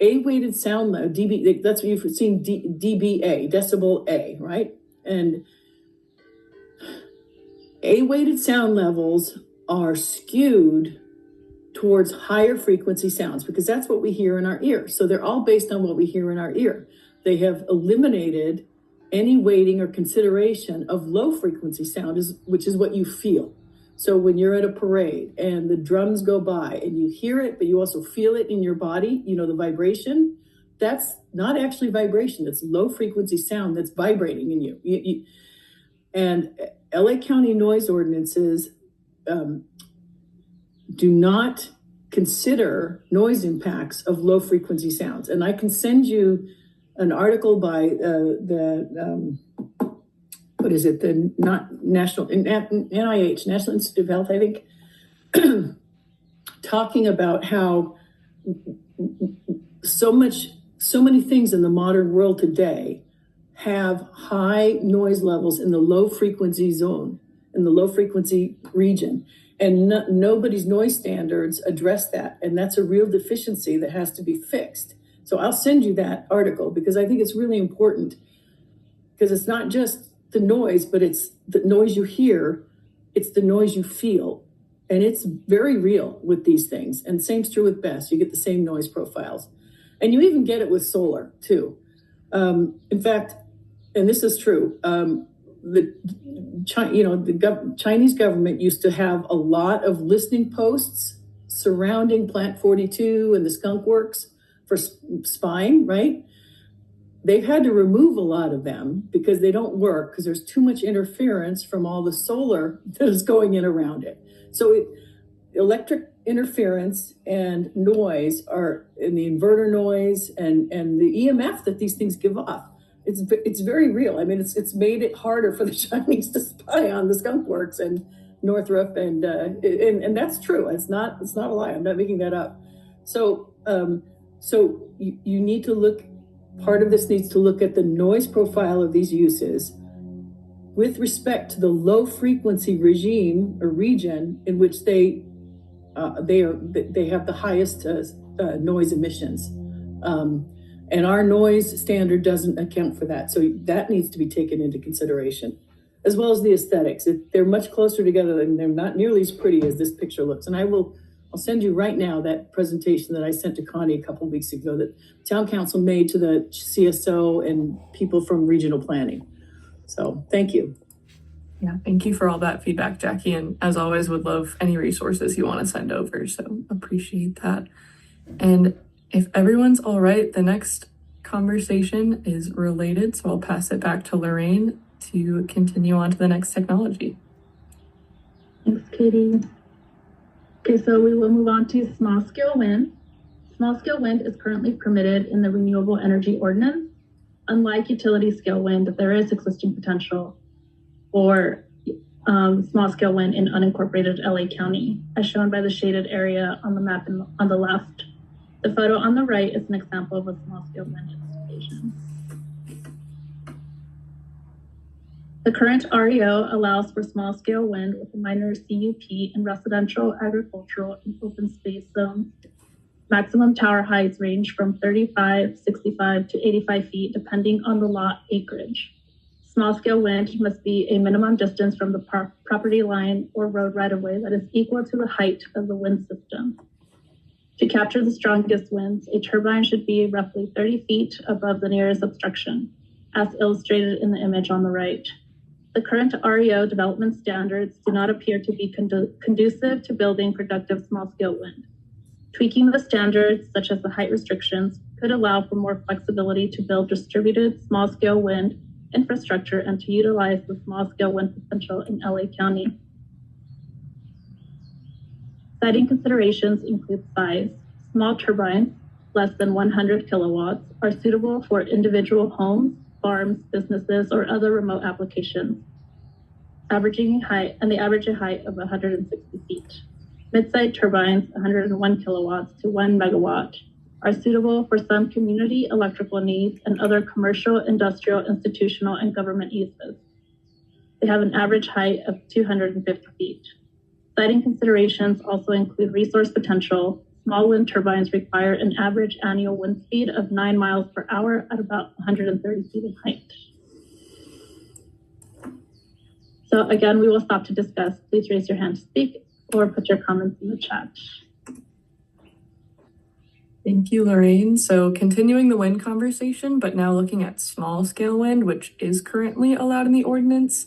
A-weighted sound level, dB, that's what you've seen, dBA, decibel A, right? And A-weighted sound levels are skewed towards higher frequency sounds, because that's what we hear in our ear. So they're all based on what we hear in our ear. They have eliminated any weighting or consideration of low frequency sound, which is what you feel. So when you're at a parade and the drums go by and you hear it, but you also feel it in your body, the vibration, that's not actually vibration. That's low frequency sound that's vibrating in you. And LA County noise ordinances do not consider noise impacts of low frequency sounds. And I can send you an article by the National NIH, National Institute of Health, I think, talking about how so many things in the modern world today have high noise levels in the low frequency zone, in the low frequency region. And nobody's noise standards address that. And that's a real deficiency that has to be fixed. So I'll send you that article, because I think it's really important, because it's not just the noise, but it's the noise you hear, it's the noise you feel. And it's very real with these things. And same's true with BESS. You get the same noise profiles. And you even get it with solar too. In fact, and this is true, the Chinese government used to have a lot of listening posts surrounding Plant 42 and the skunk works for spying, right? They've had to remove a lot of them because they don't work, because there's too much interference from all the solar that is going in around it. So electric interference and noise are in the inverter noise and the EMF that these things give off. It's very real. I mean, it's made it harder for the Chinese to spy on the skunk works and Northrop, and that's true. It's not a lie. I'm not making that up. So you need to look. Part of this needs to look at the noise profile of these uses with respect to the low frequency regime or region in which they have the highest noise emissions. And our noise standard doesn't account for that. So that needs to be taken into consideration, as well as the aesthetics. They're much closer together and they're not nearly as pretty as this picture looks. And I'll send you right now that presentation that I sent to Connie a couple of weeks ago that town council made to the CSO and people from regional planning. So thank you. Yeah, thank you for all that feedback, Jackie. And as always, would love any resources you want to send over. So appreciate that. And if everyone's all right, the next conversation is related. So I'll pass it back to Lorraine to continue on to the next technology. Thanks, Katie. Okay, so we will move on to small scale wind. Small scale wind is currently permitted in the Renewable Energy Ordinance. Unlike utility scale wind, there is existing potential for small scale wind in unincorporated LA County, as shown by the shaded area on the map on the left. The photo on the right is an example of a small scale wind installation. The current REO allows for small scale wind with a minor CUP in residential, agricultural, and open space zones. Maximum tower heights range from 35, 65 to 85 feet, depending on the lot acreage. Small scale wind must be a minimum distance from the property line or road right of way that is equal to the height of the wind system. To capture the strongest winds, a turbine should be roughly 30 feet above the nearest obstruction, as illustrated in the image on the right. The current REO development standards do not appear to be conducive to building productive small-scale wind. Tweaking the standards, such as the height restrictions, could allow for more flexibility to build distributed small-scale wind infrastructure and to utilize the small-scale wind potential in LA County. Siting considerations include size. Small turbines, less than 100 kilowatts, are suitable for individual homes, farms, businesses, or other remote applications. The average height of 160 feet. Mid-sized turbines, 101 kilowatts to 1 megawatt, are suitable for some community electrical needs and other commercial, industrial, institutional, and government uses. They have an average height of 250 feet. Siting considerations also include resource potential. Small wind turbines require an average annual wind speed of 9 miles per hour at about 130 feet in height. So again, we will stop to discuss. Please raise your hand to speak or put your comments in the chat. Thank you, Lorraine. So continuing the wind conversation, but now looking at small scale wind, which is currently allowed in the ordinance.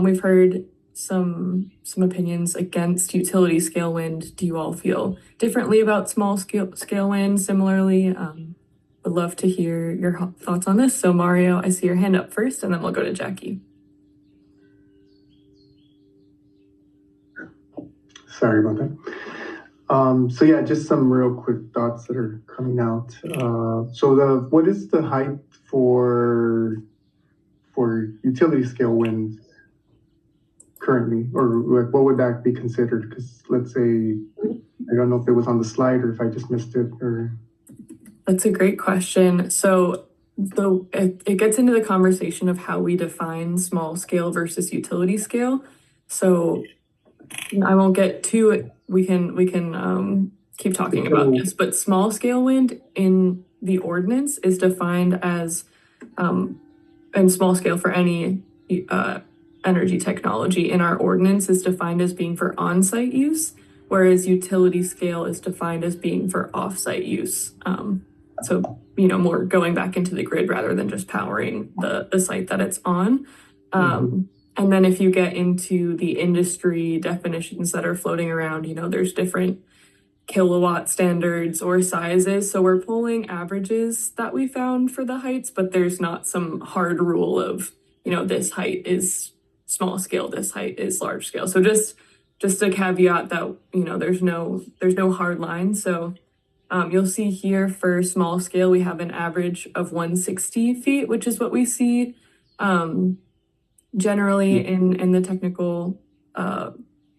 We've heard some opinions against utility scale wind. Do you all feel differently about small scale wind? Similarly, would love to hear your thoughts on this. So Mario, I see your hand up first, and then we'll go to Jackie. Sorry about that. So yeah, just some real quick thoughts that are coming out. So what is the height for utility scale wind currently, or like what would that be considered? Because let's say, I don't know if it was on the slide or if I just missed it. Or That's a great question. So it gets into the conversation of how we define small scale versus utility scale. So I won't get to it. We can keep talking about this, but small scale wind in the ordinance is defined as, and small scale for any energy technology in our ordinance is defined as being for on-site use, whereas utility scale is defined as being for off-site use. So, more going back into the grid rather than just powering the site that it's on. And then if you get into the industry definitions that are floating around, there's different kilowatt standards or sizes. So we're pulling averages that we found for the heights, but there's not some hard rule of, this height is small scale, this height is large scale. So just a caveat that, there's no hard line. So you'll see here for small scale, we have an average of 160 feet, which is what we see generally in the technical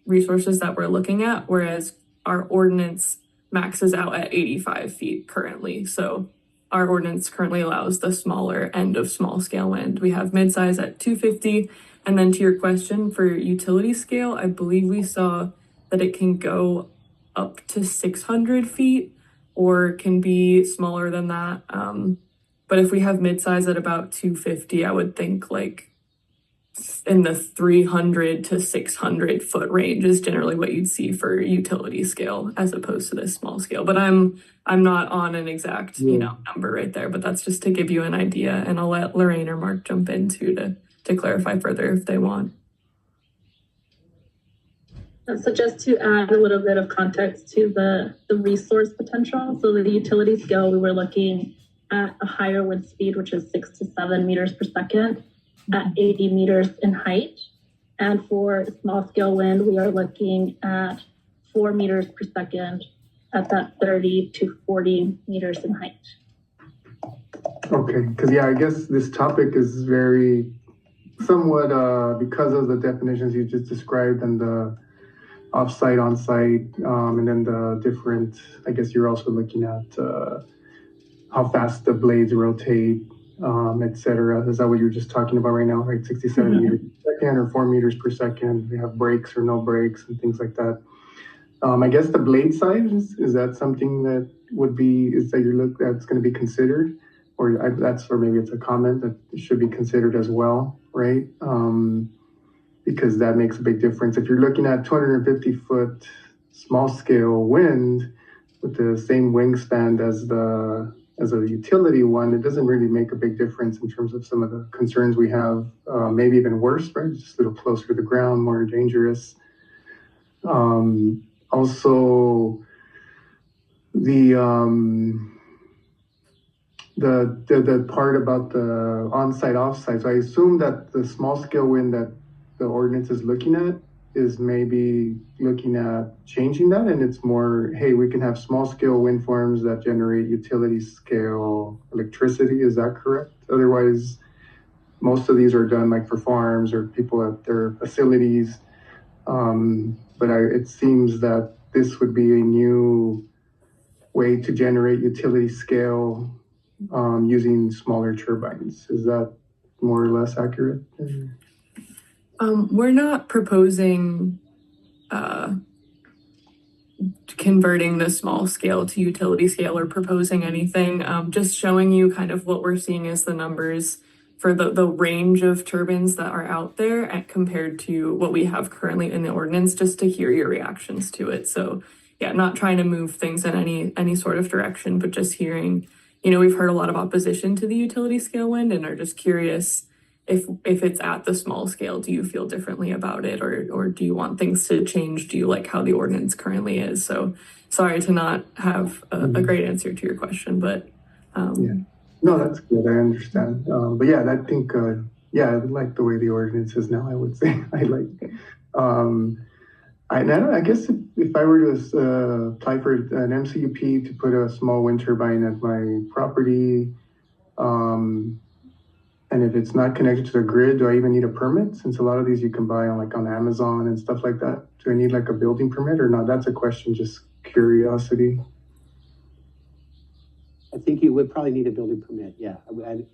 resources that we're looking at, whereas our ordinance maxes out at 85 feet currently. So our ordinance currently allows the smaller end of small scale wind. We have mid-size at 250. And then to your question for utility scale, I believe we saw that it can go up to 600 feet or can be smaller than that. But if we have mid-size at about 250, I would think like in the 300 to 600 foot range is generally what you'd see for utility scale as opposed to this small scale. But I'm not on an exact, number right there, but that's just to give you an idea. And I'll let Lorraine or Mark jump in too to clarify further if they want. So just to add a little bit of context to the resource potential. So the utility scale, we were looking at a higher wind speed, which is 6 to 7 meters per second at 80 meters in height. And for small scale wind, we are looking at 4 meters per second at that 30 to 40 meters in height. Okay, because I guess this topic is very somewhat because of the definitions you just described and the off-site, on-site, and then the different, I guess you're also looking at how fast the blades rotate, et cetera. Is that what you're just talking about right now, right? 67 meters per second or 4 meters per second. We have brakes or no brakes and things like that. I guess the blade size, is that something that that's going to be considered? Or maybe it's a comment that it should be considered as well, right? Because that makes a big difference. If you're looking at 250 foot small scale wind with the same wingspan as a utility one, it doesn't really make a big difference in terms of some of the concerns we have, maybe even worse, right? Just a little closer to the ground, more dangerous. Also, the part about the on-site, off-site. So I assume that the small scale wind that the ordinance is looking at is maybe looking at changing that, and it's more, hey, we can have small scale wind farms that generate utility scale electricity. Is that correct? Otherwise, most of these are done like for farms or people at their facilities. But it seems that this would be a new way to generate utility scale using smaller turbines. Is that more or less accurate? We're not proposing converting the small scale to utility scale or proposing anything. Just showing you kind of what we're seeing as the numbers for the range of turbines that are out there compared to what we have currently in the ordinance, just to hear your reactions to it. So yeah, not trying to move things in any sort of direction, but just hearing, we've heard a lot of opposition to the utility scale wind and are just curious if it's at the small scale, do you feel differently about it, or do you want things to change? Do you like how the ordinance currently is? So sorry to not have a great answer to your question, but no, that's good. I understand. But yeah, I think I would like the way the ordinance is now. I would say I like. I guess if I were to apply for an MCUP to put a small wind turbine at my property. And if it's not connected to the grid, do I even need a permit? Since a lot of these you can buy on Amazon and stuff like that. Do I need like a building permit or not? That's a question, just curiosity. I think you would probably need a building permit. Yeah,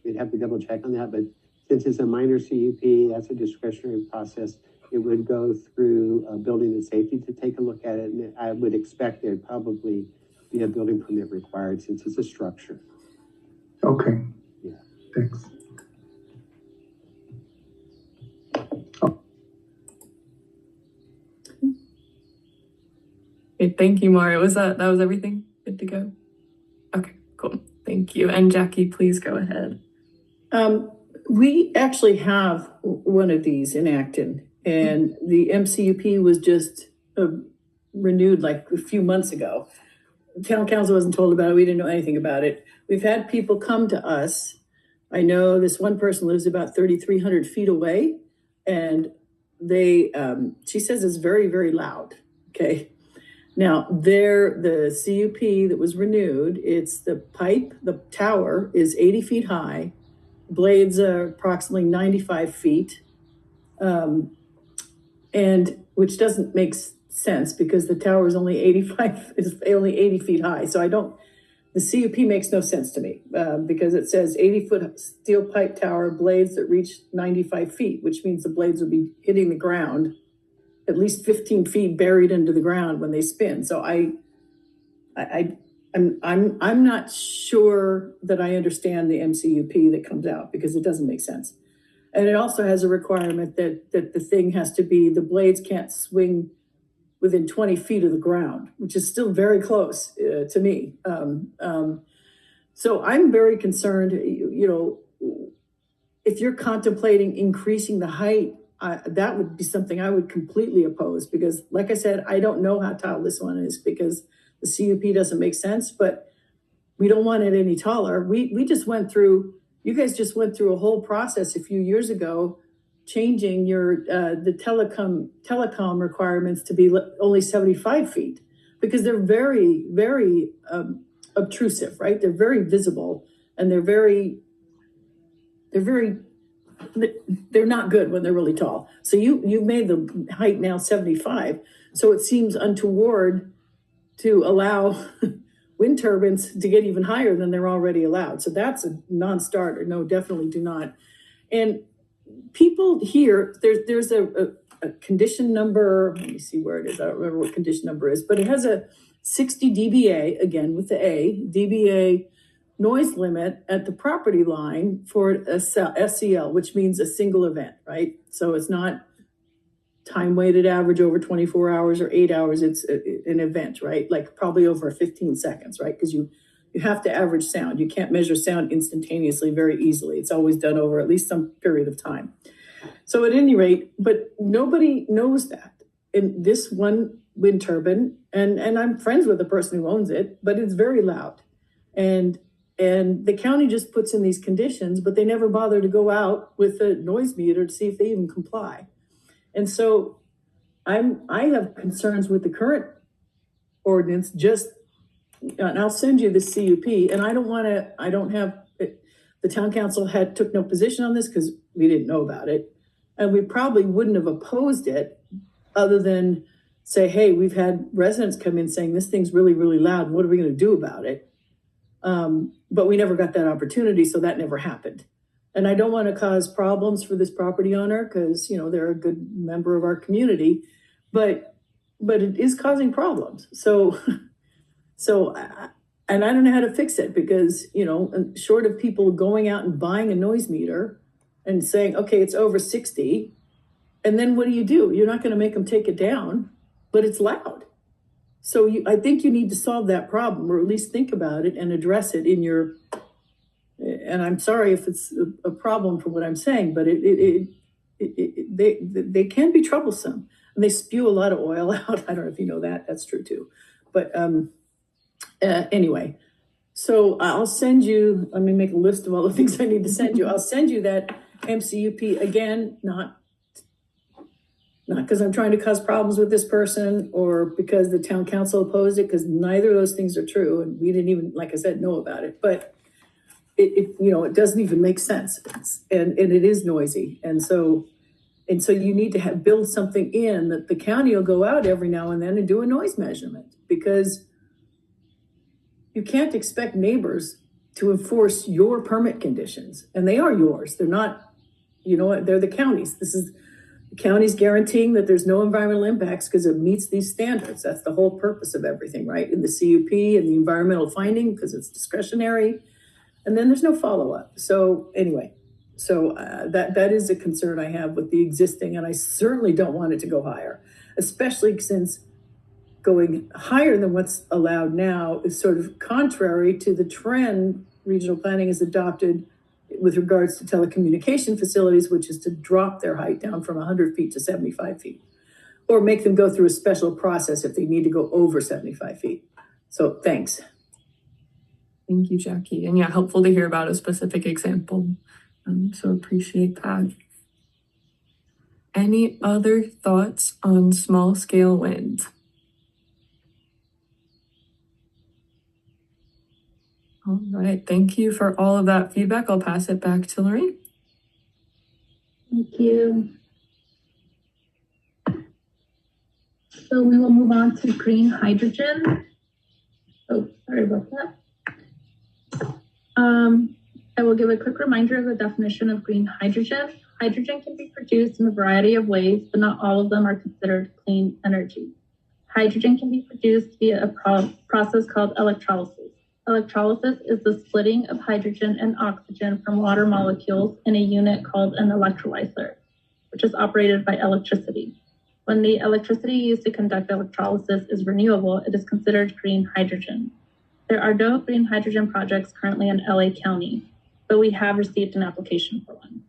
we'd have to double check on that. But since it's a minor CUP, that's a discretionary process. It would go through building and safety to take a look at it. And I would expect there'd probably be a building permit required since it's a structure. Okay. Yeah. Thanks. Okay, thank you, Mario. That was everything? Good to go? Okay, cool. Thank you. And Jackie, please go ahead. We actually have one of these in Acton, and the MCUP was just renewed like a few months ago. Town council wasn't told about it. We didn't know anything about it. We've had people come to us. I know this one person lives about 3,300 feet away, and she says it's very, very loud. Okay. Now the CUP that was renewed, it's the tower is 80 feet high, blades are approximately 95 feet, and which doesn't make sense because the tower is only 80 feet high. So the CUP makes no sense to me because it says 80-foot steel pipe tower, blades that reach 95 feet, which means the blades will be hitting the ground at least 15 feet buried into the ground when they spin. So I I'm not sure that I understand the MCUP that comes out, because it doesn't make sense. And it also has a requirement that the thing has to be, the blades can't swing within 20 feet of the ground, which is still very close to me. So I'm very concerned, if you're contemplating increasing the height, that would be something I would completely oppose, because like I said, I don't know how tall this one is, because the CUP doesn't make sense, but we don't want it any taller. We just went through, you guys just went through a whole process a few years ago, changing your the telecom requirements to be only 75 feet, because they're very, very obtrusive, right? They're very visible, and they're not good when they're really tall. So you made the height now 75. So it seems untoward to allow wind turbines to get even higher than they're already allowed. So that's a non-starter. No, definitely do not. And people here, there's a condition number, let me see where it is. I don't remember what condition number is, but it has a 60 dBA, again with the dBA noise limit at the property line for a SCL, which means a single event, right? So it's not time weighted average over 24 hours or 8 hours. It's an event, right? Like probably over 15 seconds, right? Because you have to average sound. You can't measure sound instantaneously very easily. It's always done over at least some period of time. So at any rate, but nobody knows that. In this one wind turbine, and I'm friends with the person who owns it, but it's very loud. And the county just puts in these conditions, but they never bother to go out with a noise meter to see if they even comply. And so I have concerns with the current ordinance, and I'll send you the CUP, and the town council took no position on this because we didn't know about it. And we probably wouldn't have opposed it other than say, hey, we've had residents come in saying this thing's really, really loud. What are we going to do about it? But we never got that opportunity, so that never happened. And I don't want to cause problems for this property owner because, they're a good member of our community, but it is causing problems. So, and I don't know how to fix it because, short of people going out and buying a noise meter and saying, okay, it's over 60. And then what do? You're not going to make them take it down, but it's loud. So I think you need to solve that problem, or at least think about it and address it in your, and I'm sorry if it's a problem from what I'm saying, but they can be troublesome, and they spew a lot of oil out. I don't know if you know that, that's true too. But anyway, so I'll send you, let me make a list of all the things I need to send you. I'll send you that MCUP again, not because I'm trying to cause problems with this person or because the town council opposed it, because neither of those things are true. And we didn't even, like I said, know about it, but it doesn't even make sense. And it is noisy. And so you need to build something in that the county will go out every now and then and do a noise measurement, because you can't expect neighbors to enforce your permit conditions, and they are yours. They're not, they're the county's. The county's guaranteeing that there's no environmental impacts because it meets these standards. That's the whole purpose of everything, right? In the CUP and the environmental finding, because it's discretionary, and then there's no follow-up. So anyway, that is a concern I have with the existing, and I certainly don't want it to go higher, especially since going higher than what's allowed now is sort of contrary to the trend regional planning has adopted with regards to telecommunication facilities, which is to drop their height down from 100 feet to 75 feet, or make them go through a special process if they need to go over 75 feet. So thanks. Thank you, Jackie. And yeah, helpful to hear about a specific example. So appreciate that. Any other thoughts on small scale wind? All right, thank you for all of that feedback. I'll pass it back to Lorraine. Thank you. So we will move on to green hydrogen. Oh, sorry about that. I will give a quick reminder of the definition of green hydrogen. Hydrogen can be produced in a variety of ways, but not all of them are considered clean energy. Hydrogen can be produced via a process called electrolysis. Electrolysis is the splitting of hydrogen and oxygen from water molecules in a unit called an electrolyzer, which is operated by electricity. When the electricity used to conduct electrolysis is renewable, it is considered green hydrogen. There are no green hydrogen projects currently in LA County, but we have received an application for one.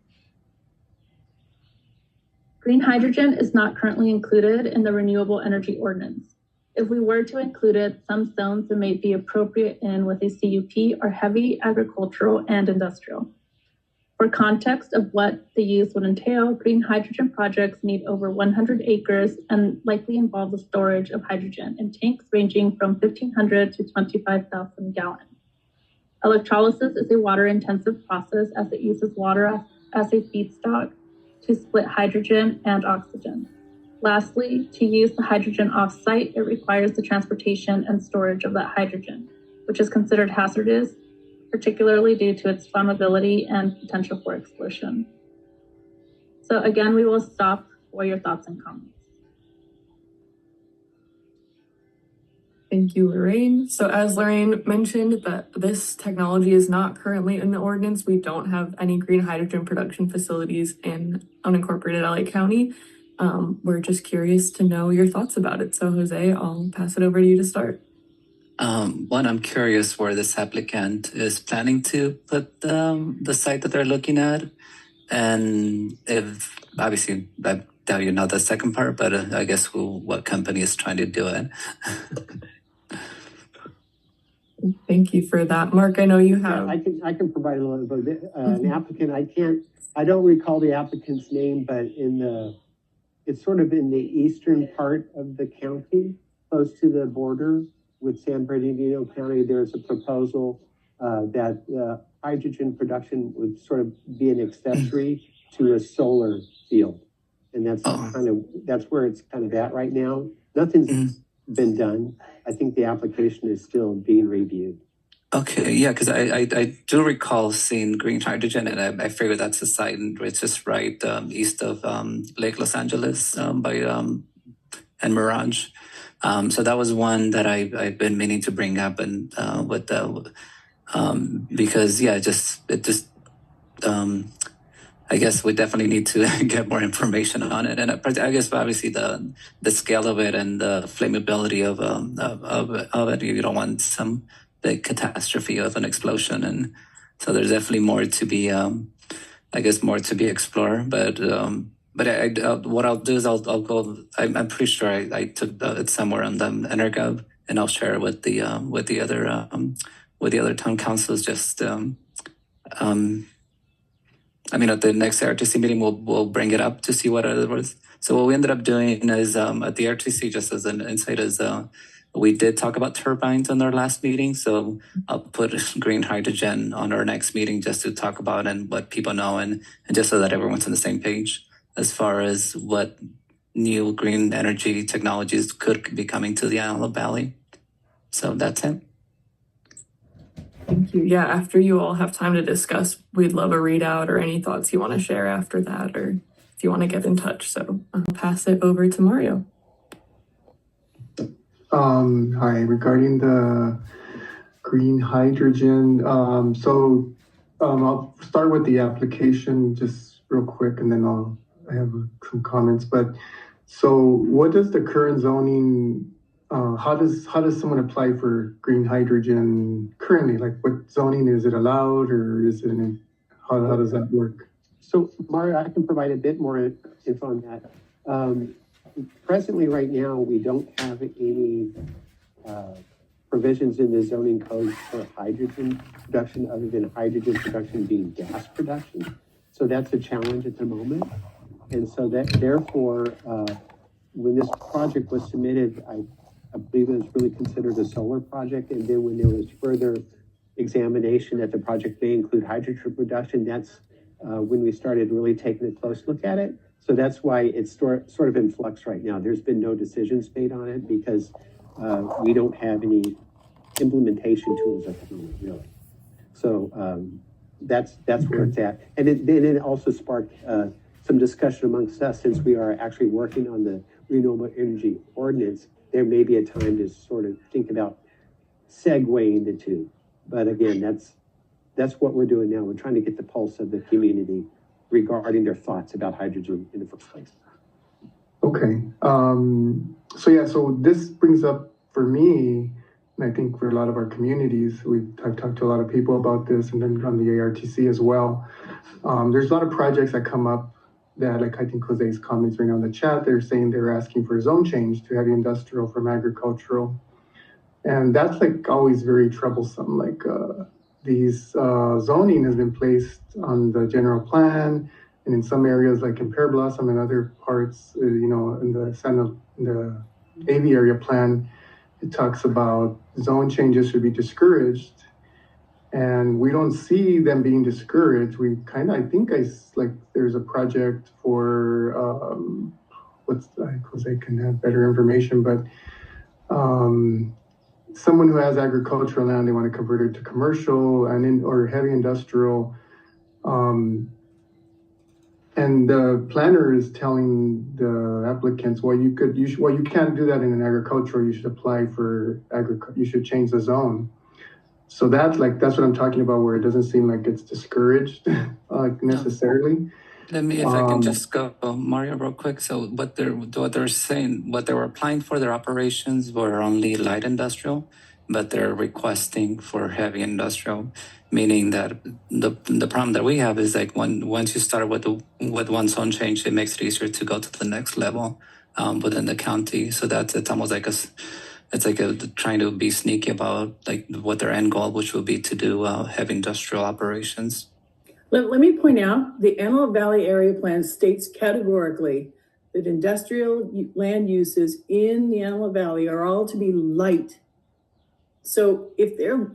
Green hydrogen is not currently included in the Renewable Energy Ordinance. If we were to include it, some zones that may be appropriate in with a CUP are heavy agricultural and industrial. For context of what the use would entail, green hydrogen projects need over 100 acres and likely involve the storage of hydrogen in tanks ranging from 1,500 to 25,000 gallons. Electrolysis is a water-intensive process as it uses water as a feedstock to split hydrogen and oxygen. Lastly, to use the hydrogen off-site, it requires the transportation and storage of that hydrogen, which is considered hazardous, particularly due to its flammability and potential for explosion. So again, we will stop for your thoughts and comments. Thank you, Lorraine. So as Lorraine mentioned, that this technology is not currently in the ordinance. We don't have any green hydrogen production facilities in unincorporated LA County. We're just curious to know your thoughts about it. So Jose, I'll pass it over to you to start. One, I'm curious where this applicant is planning to put the site that they're looking at. And if, obviously, I doubt you know the second part, but I guess what company is trying to do it. Thank you for that. Mark, I know you have. I can provide a little bit. An applicant, I don't recall the applicant's name, but it's sort of in the eastern part of the county, close to the border with San Bernardino County. There's a proposal that hydrogen production would sort of be an accessory to a solar field. And that's where it's kind of at right now. Nothing's been done. I think the application is still being reviewed. Okay, yeah, because I do recall seeing green hydrogen, and I figured that's a site, and it's just right east of Lake Los Angeles by and Mirage. So that was one that I've been meaning to bring up, and with the because I guess we definitely need to get more information on it, and I guess obviously the scale of it and the flammability of it. You don't want some big catastrophe of an explosion, and so there's definitely more to be, I guess, more to be explored. But what I'll do is I'll go. I'm pretty sure I took it somewhere on the Energov, and I'll share it with the other town councils. Just I mean, at the next RTC meeting, we'll bring it up to see what it was. So what we ended up doing is at the RTC, just as an insight, is we did talk about turbines on our last meeting. So I'll put green hydrogen on our next meeting just to talk about and what people know, and just so that everyone's on the same page as far as what new green energy technologies could be coming to the Antelope Valley. So that's it. Thank you. Yeah, after you all have time to discuss, we'd love a readout or any thoughts you want to share after that, or if you want to get in touch. So I'll pass it over to Mario. Hi, regarding the green hydrogen. I'll start with the application just real quick, and then I have some comments. But so what does the current zoning, how does someone apply for green hydrogen currently? Like, what zoning is it allowed, or is it how does that work? So Mario, I can provide a bit more info on that. Presently, right now, we don't have any provisions in the zoning code for hydrogen production other than hydrogen production being gas production. So that's a challenge at the moment. And so that therefore, when this project was submitted, I believe it was really considered a solar project. And then when there was further examination that the project may include hydrogen production, that's when we started really taking a close look at it. So that's why it's sort of in flux right now. There's been no decisions made on it because we don't have any implementation tools at the moment, really. So that's where it's at. And it also sparked some discussion amongst us, since we are actually working on the Renewable Energy Ordinance. There may be a time to sort of think about segueing the two. But again, that's what we're doing now. We're trying to get the pulse of the community regarding their thoughts about hydrogen in the first place. Okay. So this brings up for me, and I think for a lot of our communities, I've talked to a lot of people about this, and then on the ARTC as well. There's a lot of projects that come up that, like I think Jose's comments right now in the chat, they're saying they're asking for zone change to heavy industrial from agricultural. And that's like always very troublesome. Like these zoning has been placed on the general plan, and in some areas like in Pear Blossom and other parts, in the AV area plan, it talks about zone changes should be discouraged. And we don't see them being discouraged. There's a project for, Jose can have better information, but someone who has agricultural land, they want to convert it to commercial or heavy industrial. And the planner is telling the applicants, you can't do that in an agricultural, you should apply for you should change the zone. So that's what I'm talking about, where it doesn't seem like it's discouraged necessarily. Let me, if I can just go, Mario, real quick. So what they're saying, what they were applying for, their operations were only light industrial, but they're requesting for heavy industrial, meaning that the problem that we have is like once you start with one zone change, it makes it easier to go to the next level within the county. So it's almost like trying to be sneaky about like what their end goal, which would be to do heavy industrial operations. Let me point out, the Antelope Valley Area Plan states categorically that industrial land uses in the Antelope Valley are all to be light. So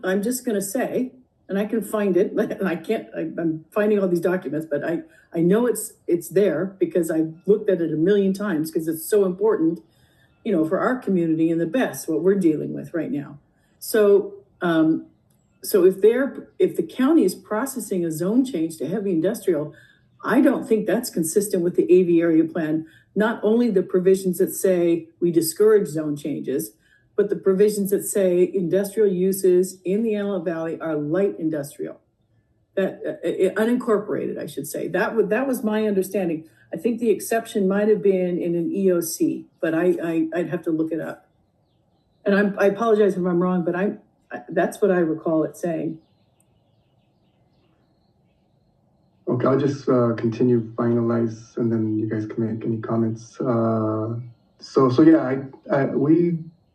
I'm just going to say, and I can find it, and I'm finding all these documents, but I know it's there because I've looked at it a million times because it's so important, for our community and the best, what we're dealing with right now. So, if the county is processing a zone change to heavy industrial, I don't think that's consistent with the AV area plan. Not only the provisions that say we discourage zone changes, but the provisions that say industrial uses in the Antelope Valley are light industrial, that unincorporated, I should say. That was my understanding. I think the exception might have been in an EOC, but I'd have to look it up. And I apologize if I'm wrong, but that's what I recall it saying. Okay, I'll just continue finalize, and then you guys can make any comments. We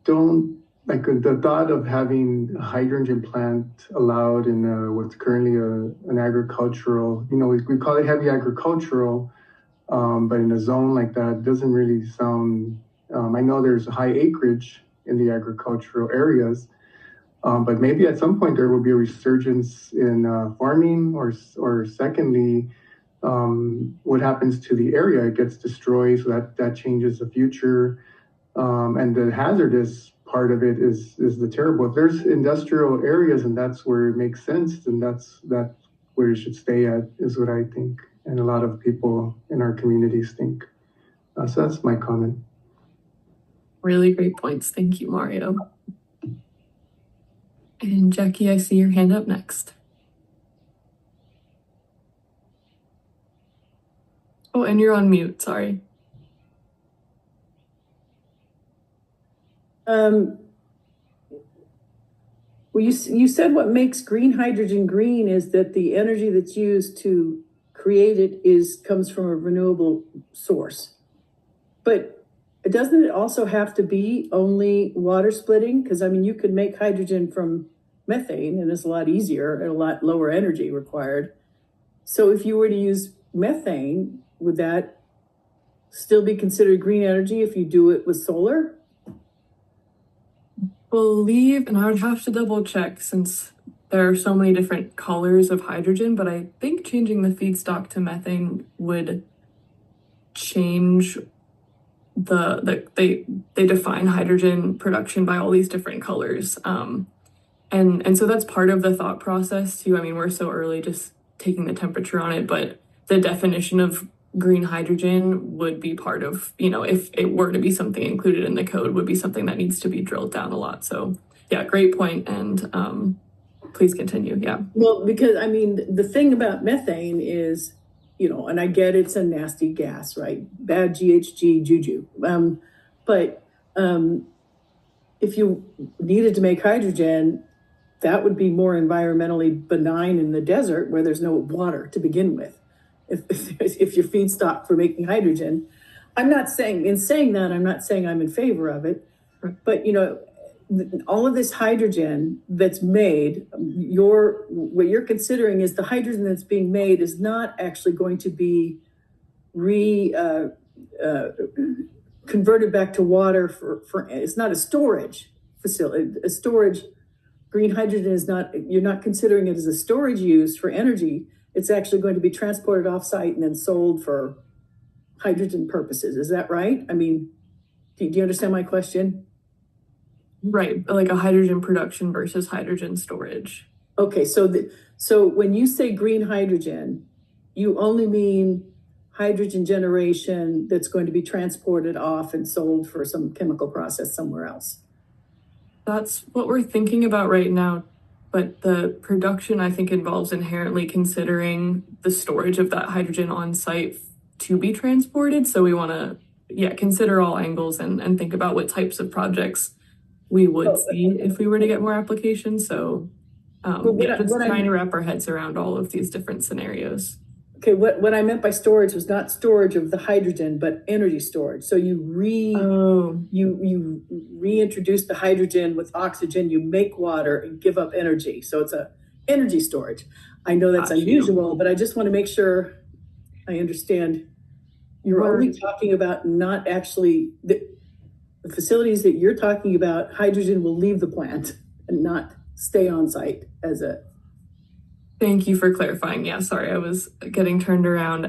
don't like the thought of having a hydrogen plant allowed in what's currently an agricultural. We call it heavy agricultural, but in a zone like that doesn't really sound. I know there's high acreage in the agricultural areas. But maybe at some point there will be a resurgence in farming, or secondly, what happens to the area? It gets destroyed, so that changes the future. And the hazardous part of it is the terrible. If there's industrial areas and that's where it makes sense, then that's where you should stay at, is what I think, and a lot of people in our communities think. So that's my comment. Really great points. Thank you, Mario. And Jackie, I see your hand up next. Oh, and you're on mute, sorry. Well, you said what makes green hydrogen green is that the energy that's used to create it comes from a renewable source. But doesn't it also have to be only water splitting? Because you could make hydrogen from methane, and it's a lot easier and a lot lower energy required. So if you were to use methane, would that still be considered green energy if you do it with solar? Believe, and I would have to double check since there are so many different colors of hydrogen, but I think changing the feedstock to methane would change they define hydrogen production by all these different colors. And so that's part of the thought process too. We're so early just taking the temperature on it, but the definition of green hydrogen would be part of, if it were to be something included in the code, would be something that needs to be drilled down a lot. So yeah, great point. And please continue. Yeah. Well, because I mean, the thing about methane is, and I get it's a nasty gas, right? Bad GHG juju. But if you needed to make hydrogen, that would be more environmentally benign in the desert where there's no water to begin with. If your feedstock for making hydrogen, I'm not saying I'm in favor of it, but all of this hydrogen that's made, what you're considering is the hydrogen that's being made is not actually going to be converted back to water for it's not a storage facility. Green hydrogen is not, you're not considering it as a storage use for energy. It's actually going to be transported offsite and then sold for hydrogen purposes. Is that right? I mean, do you understand my question? Right, like a hydrogen production versus hydrogen storage. Okay, so when you say green hydrogen, you only mean hydrogen generation that's going to be transported off and sold for some chemical process somewhere else. That's what we're thinking about right now, but the production, I think, involves inherently considering the storage of that hydrogen on site to be transported. So we want to, consider all angles and think about what types of projects we would see if we were to get more applications. So trying to wrap our heads around all of these different scenarios. Okay, what I meant by storage was not storage of the hydrogen, but energy storage. So you reintroduce the hydrogen with oxygen, you make water and give up energy. So it's a energy storage. I know that's unusual, but I just want to make sure I understand. You're only talking about not actually the facilities that you're talking about, hydrogen will leave the plant and not stay on site as a. Thank you for clarifying. Yeah, sorry, I was getting turned around.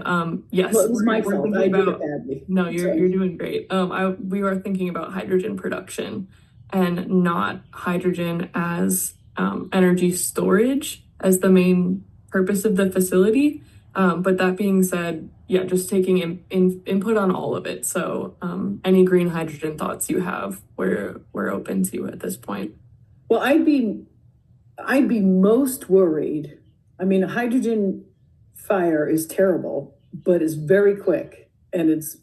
Yes, well, it was my fault. I did it badly. No, you're doing great. We are thinking about hydrogen production and not hydrogen as energy storage as the main purpose of the facility. But that being said, just taking input on all of it. So any green hydrogen thoughts you have, we're open to at this point. Well, I'd be most worried. I mean, a hydrogen fire is terrible, but it's very quick and it's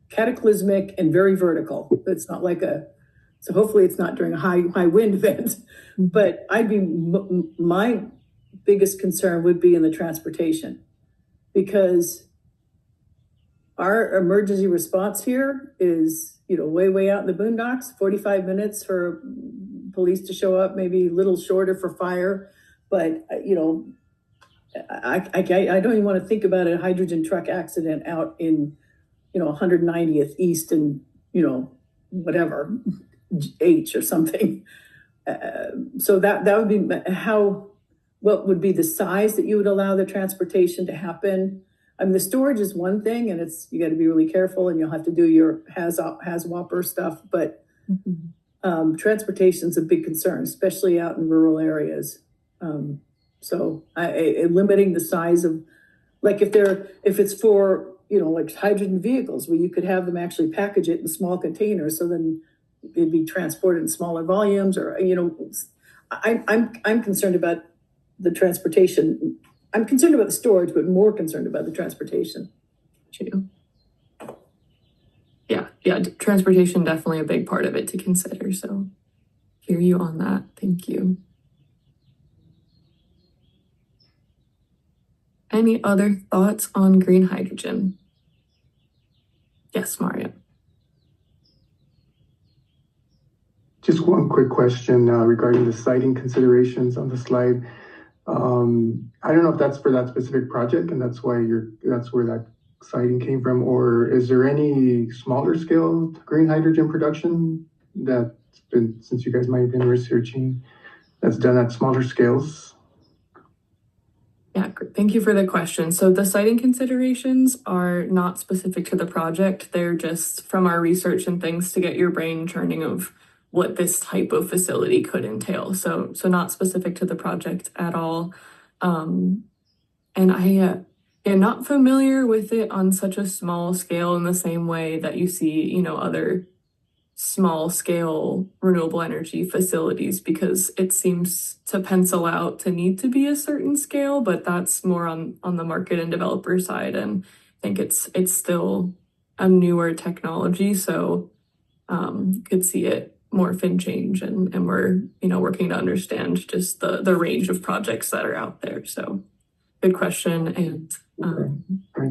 cataclysmic and very vertical. It's not like so hopefully it's not during a high wind event, but my biggest concern would be in the transportation, because our emergency response here is, way out in the boondocks, 45 minutes for police to show up, maybe a little shorter for fire. But, I don't even want to think about a hydrogen truck accident out in, 190th East and, whatever, H or something. So that would be what would be the size that you would allow the transportation to happen? I mean, the storage is one thing, and you got to be really careful, and you'll have to do your HAZWOPER stuff. But transportation is a big concern, especially out in rural areas. So limiting the size of, like if it's for like hydrogen vehicles, where you could have them actually package it in small containers, so then it'd be transported in smaller volumes, or I'm concerned about the transportation. I'm concerned about the storage, but more concerned about the transportation. Yeah, transportation definitely a big part of it to consider. So hear you on that. Thank you. Any other thoughts on green hydrogen? Yes, Mario. Just one quick question regarding the siting considerations on the slide. I don't know if that's for that specific project and that's where that siting came from, or is there any smaller scale green hydrogen production that's been, since you guys might have been researching, that's done at smaller scales? Yeah, thank you for the question. So the siting considerations are not specific to the project. They're just from our research and things to get your brain churning of what this type of facility could entail. So not specific to the project at all. And I am not familiar with it on such a small scale in the same way that you see, other small scale renewable energy facilities, because it seems to pencil out to need to be a certain scale, but that's more on the market and developer side. And I think it's still a newer technology, so could see it morph and change, and we're working to understand just the range of projects that are out there. So good question, and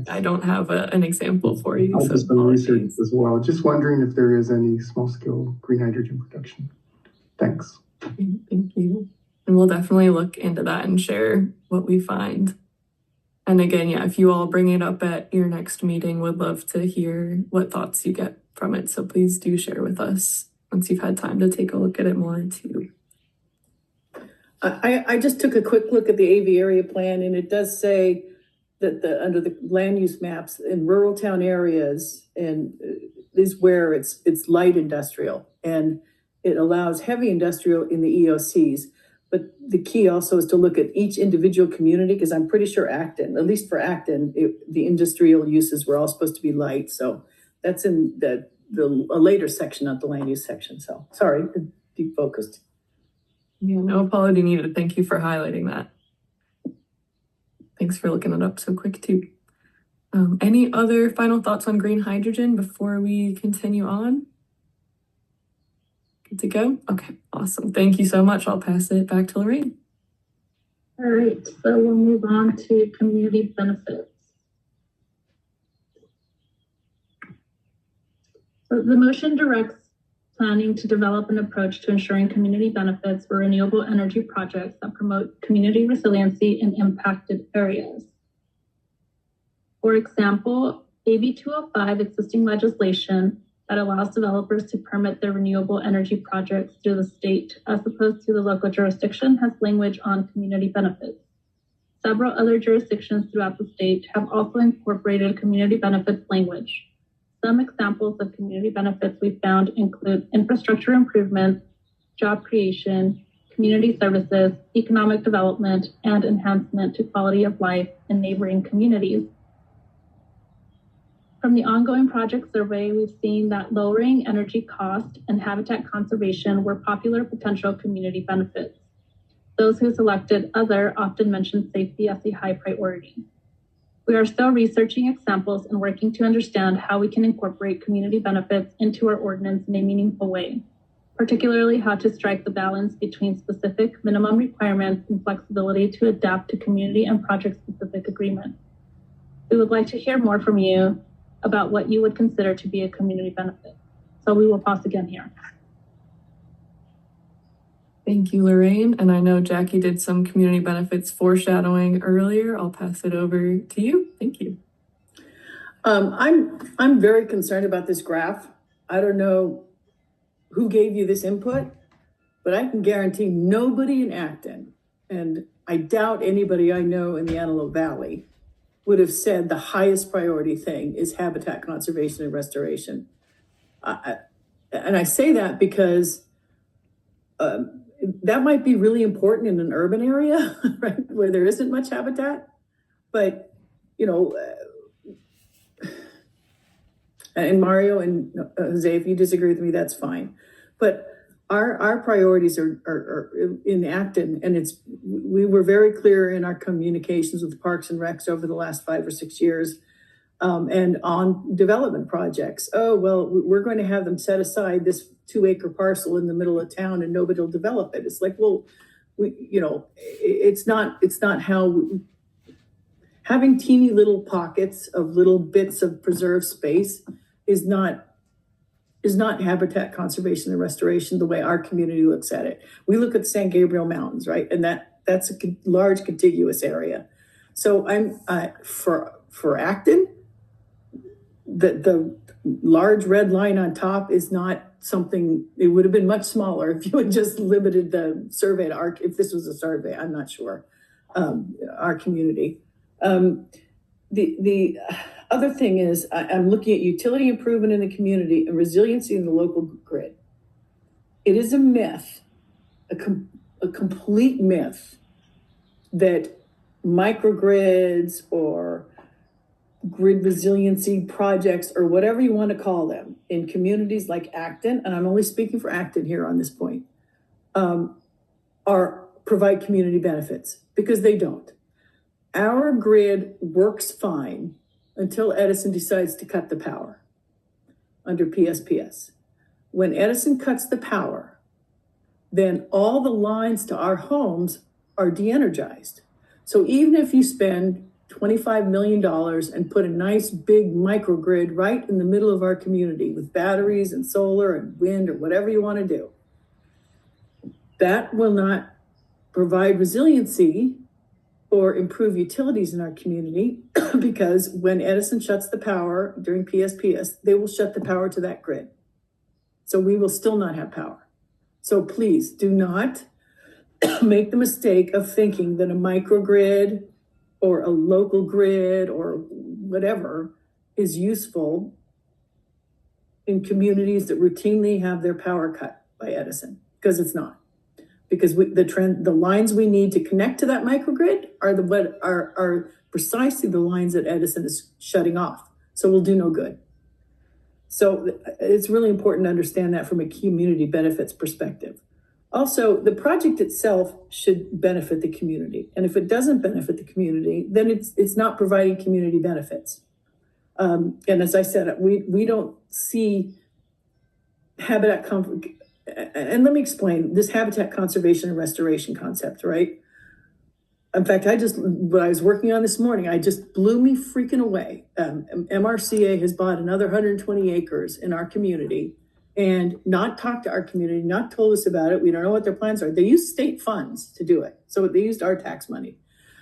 I don't have an example for you. I'll So just some research apologies. as well. Just wondering if there is any small-scale green hydrogen production. Thanks. Thank you. And we'll definitely look into that and share what we find. And again, yeah, if you all bring it up at your next meeting, would love to hear what thoughts you get from it. So please do share with us once you've had time to take a look at it more too. I just took a quick look at the AV area plan, and it does say that under the land use maps in rural town areas and is where it's light industrial, and it allows heavy industrial in the EOCs. But the key also is to look at each individual community, because I'm pretty sure Acton, at least for Acton, the industrial uses were all supposed to be light. So that's in the a later section, not the land use section. So sorry, defocused. Yeah, no apology needed. Thank you for highlighting that. Thanks for looking it up so quick too. Any other final thoughts on green hydrogen before we continue on? Good to go? Okay, awesome. Thank you so much. I'll pass it back to Lorraine. All right, so we'll move on to community benefits. So the motion directs planning to develop an approach to ensuring community benefits for renewable energy projects that promote community resiliency in impacted areas. For example, AB 205, existing legislation that allows developers to permit their renewable energy projects through the state as opposed to the local jurisdiction, has language on community benefits. Several other jurisdictions throughout the state have also incorporated community benefits language. Some examples of community benefits we found include infrastructure improvements, job creation, community services, economic development, and enhancement to quality of life in neighboring communities. From the ongoing project survey, we've seen that lowering energy cost and habitat conservation were popular potential community benefits. Those who selected other often mentioned safety as a high priority. We are still researching examples and working to understand how we can incorporate community benefits into our ordinance in a meaningful way, particularly how to strike the balance between specific minimum requirements and flexibility to adapt to community and project-specific agreements. We would like to hear more from you about what you would consider to be a community benefit. So we will pause again here. Thank you, Lorraine. And I know Jackie did some community benefits foreshadowing earlier. I'll pass it over to you. Thank you. I'm very concerned about this graph. I don't know who gave you this input, but I can guarantee nobody in Acton, and I doubt anybody I know in the Antelope Valley, would have said the highest priority thing is habitat conservation and restoration. And I say that because that might be really important in an urban area, right, where there isn't much habitat. But, and Mario and Jose, if you disagree with me, that's fine. But our priorities are in Acton, and we were very clear in our communications with Parks and Recs over the last 5 or 6 years, and on development projects. Oh, well, we're going to have them set aside this 2-acre parcel in the middle of town and nobody will develop it. It's like, well, it's not how having teeny little pockets of little bits of preserved space is not habitat conservation and restoration the way our community looks at it. We look at the San Gabriel Mountains, right? And that's a large contiguous area. So I'm for Acton, the large red line on top is not something. It would have been much smaller if you had just limited the survey to if this was a survey. I'm not sure. Our community. The other thing is I'm looking at utility improvement in the community and resiliency in the local grid. It is a myth, a complete myth, that microgrids or grid resiliency projects, or whatever you want to call them, in communities like Acton, and I'm only speaking for Acton here on this point, provide community benefits, because they don't. Our grid works fine until Edison decides to cut the power under PSPS. When Edison cuts the power, then all the lines to our homes are de-energized. So even if you spend $25 million and put a nice big microgrid right in the middle of our community with batteries and solar and wind or whatever you want to do, that will not provide resiliency or improve utilities in our community because when Edison shuts the power during PSPS, they will shut the power to that grid. So we will still not have power. So please do not make the mistake of thinking that a microgrid or a local grid or whatever is useful in communities that routinely have their power cut by Edison, because it's not. Because the lines we need to connect to that microgrid are precisely the lines that Edison is shutting off. So we'll do no good. So it's really important to understand that from a community benefits perspective. Also, the project itself should benefit the community. And if it doesn't benefit the community, then it's not providing community benefits. And as I said, we don't see habitat, and let me explain this habitat conservation and restoration concept, right? In fact, what I was working on this morning, I just blew me freaking away. MRCA has bought another 120 acres in our community and not talked to our community, not told us about it. We don't know what their plans are. They use state funds to do it. So they used our tax money.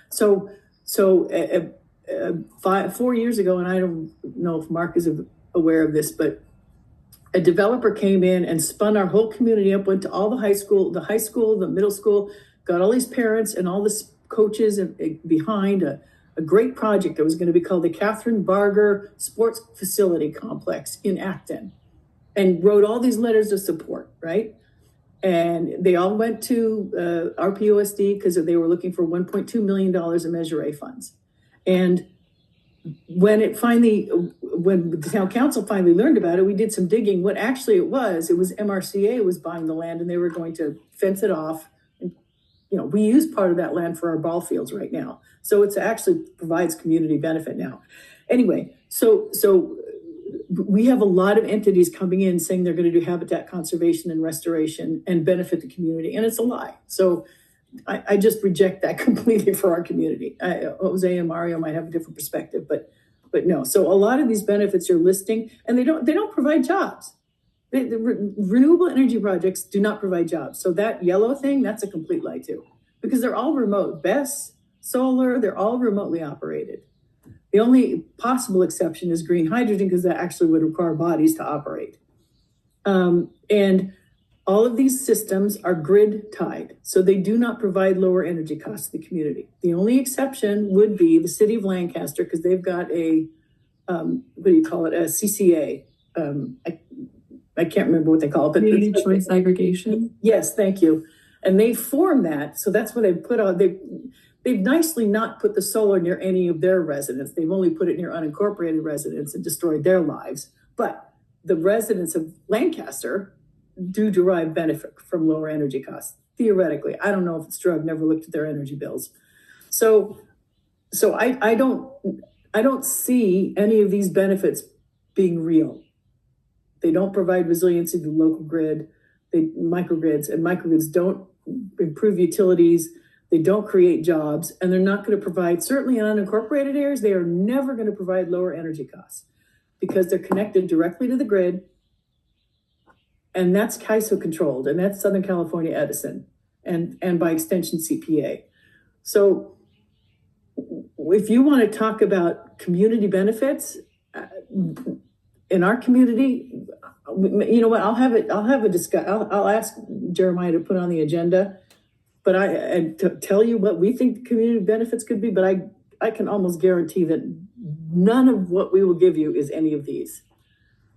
So 4 years ago, and I don't know if Mark is aware of this, but a developer came in and spun our whole community up, went to all the high school, the middle school, got all these parents and all the coaches behind a great project that was going to be called the Catherine Barger Sports Facility Complex in Acton, and wrote all these letters of support, right? And they all went to RPOSD because they were looking for $1.2 million in Measure A funds. And when the town council finally learned about it, we did some digging. What actually it was MRCA was buying the land and they were going to fence it off. And, we use part of that land for our ball fields right now. So it's actually provides community benefit now. Anyway, so we have a lot of entities coming in saying they're going to do habitat conservation and restoration and benefit the community. And it's a lie. So I just reject that completely for our community. Jose and Mario might have a different perspective, but no. So a lot of these benefits you're listing, and they don't provide jobs. The renewable energy projects do not provide jobs. So that yellow thing, that's a complete lie too, because they're all remote. BESS, solar, they're all remotely operated. The only possible exception is green hydrogen, because that actually would require bodies to operate. And all of these systems are grid tied, so they do not provide lower energy costs to the community. The only exception would be the city of Lancaster, because they've got a CCA. I can't remember what they call it, but community choice aggregation. Yes, thank you. And they form that, so that's what they put on. They've nicely not put the solar near any of their residents. They've only put it near unincorporated residents and destroyed their lives. But the residents of Lancaster do derive benefit from lower energy costs, theoretically. I don't know if it's true. I've never looked at their energy bills. So I don't see any of these benefits being real. They don't provide resiliency to the local grid, microgrids don't improve utilities, they don't create jobs, and they're not going to provide, certainly in unincorporated areas, they are never going to provide lower energy costs because they're connected directly to the grid. And that's CAISO controlled, and that's Southern California Edison, and by extension CPA. So if you want to talk about community benefits in our community, you know what? I'll have a discussion. I'll ask Jeremiah to put on the agenda, but to tell you what we think the community benefits could be. But I can almost guarantee that none of what we will give you is any of these.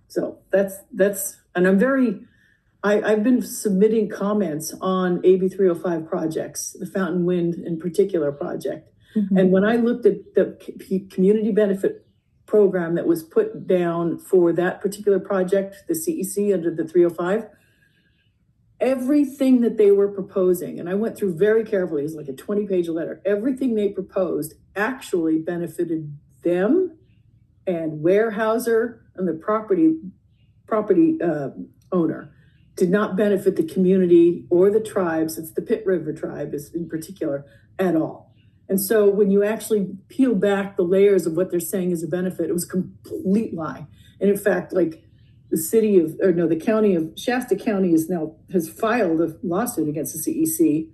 So that's, and I've been submitting comments on AB 305 projects, the Fountain Wind in particular project. Mm-hmm. And when I looked at the community benefit program that was put down for that particular project, the CEC under the 305, everything that they were proposing, and I went through very carefully, it was like a 20-page letter, everything they proposed actually benefited them and Weyerhaeuser and the property owner. Did not benefit the community or the tribes, it's the Pitt River tribe is in particular, at all. And so when you actually peel back the layers of what they're saying is a benefit, it was a complete lie. And in fact, like the county of Shasta County has filed a lawsuit against the CEC,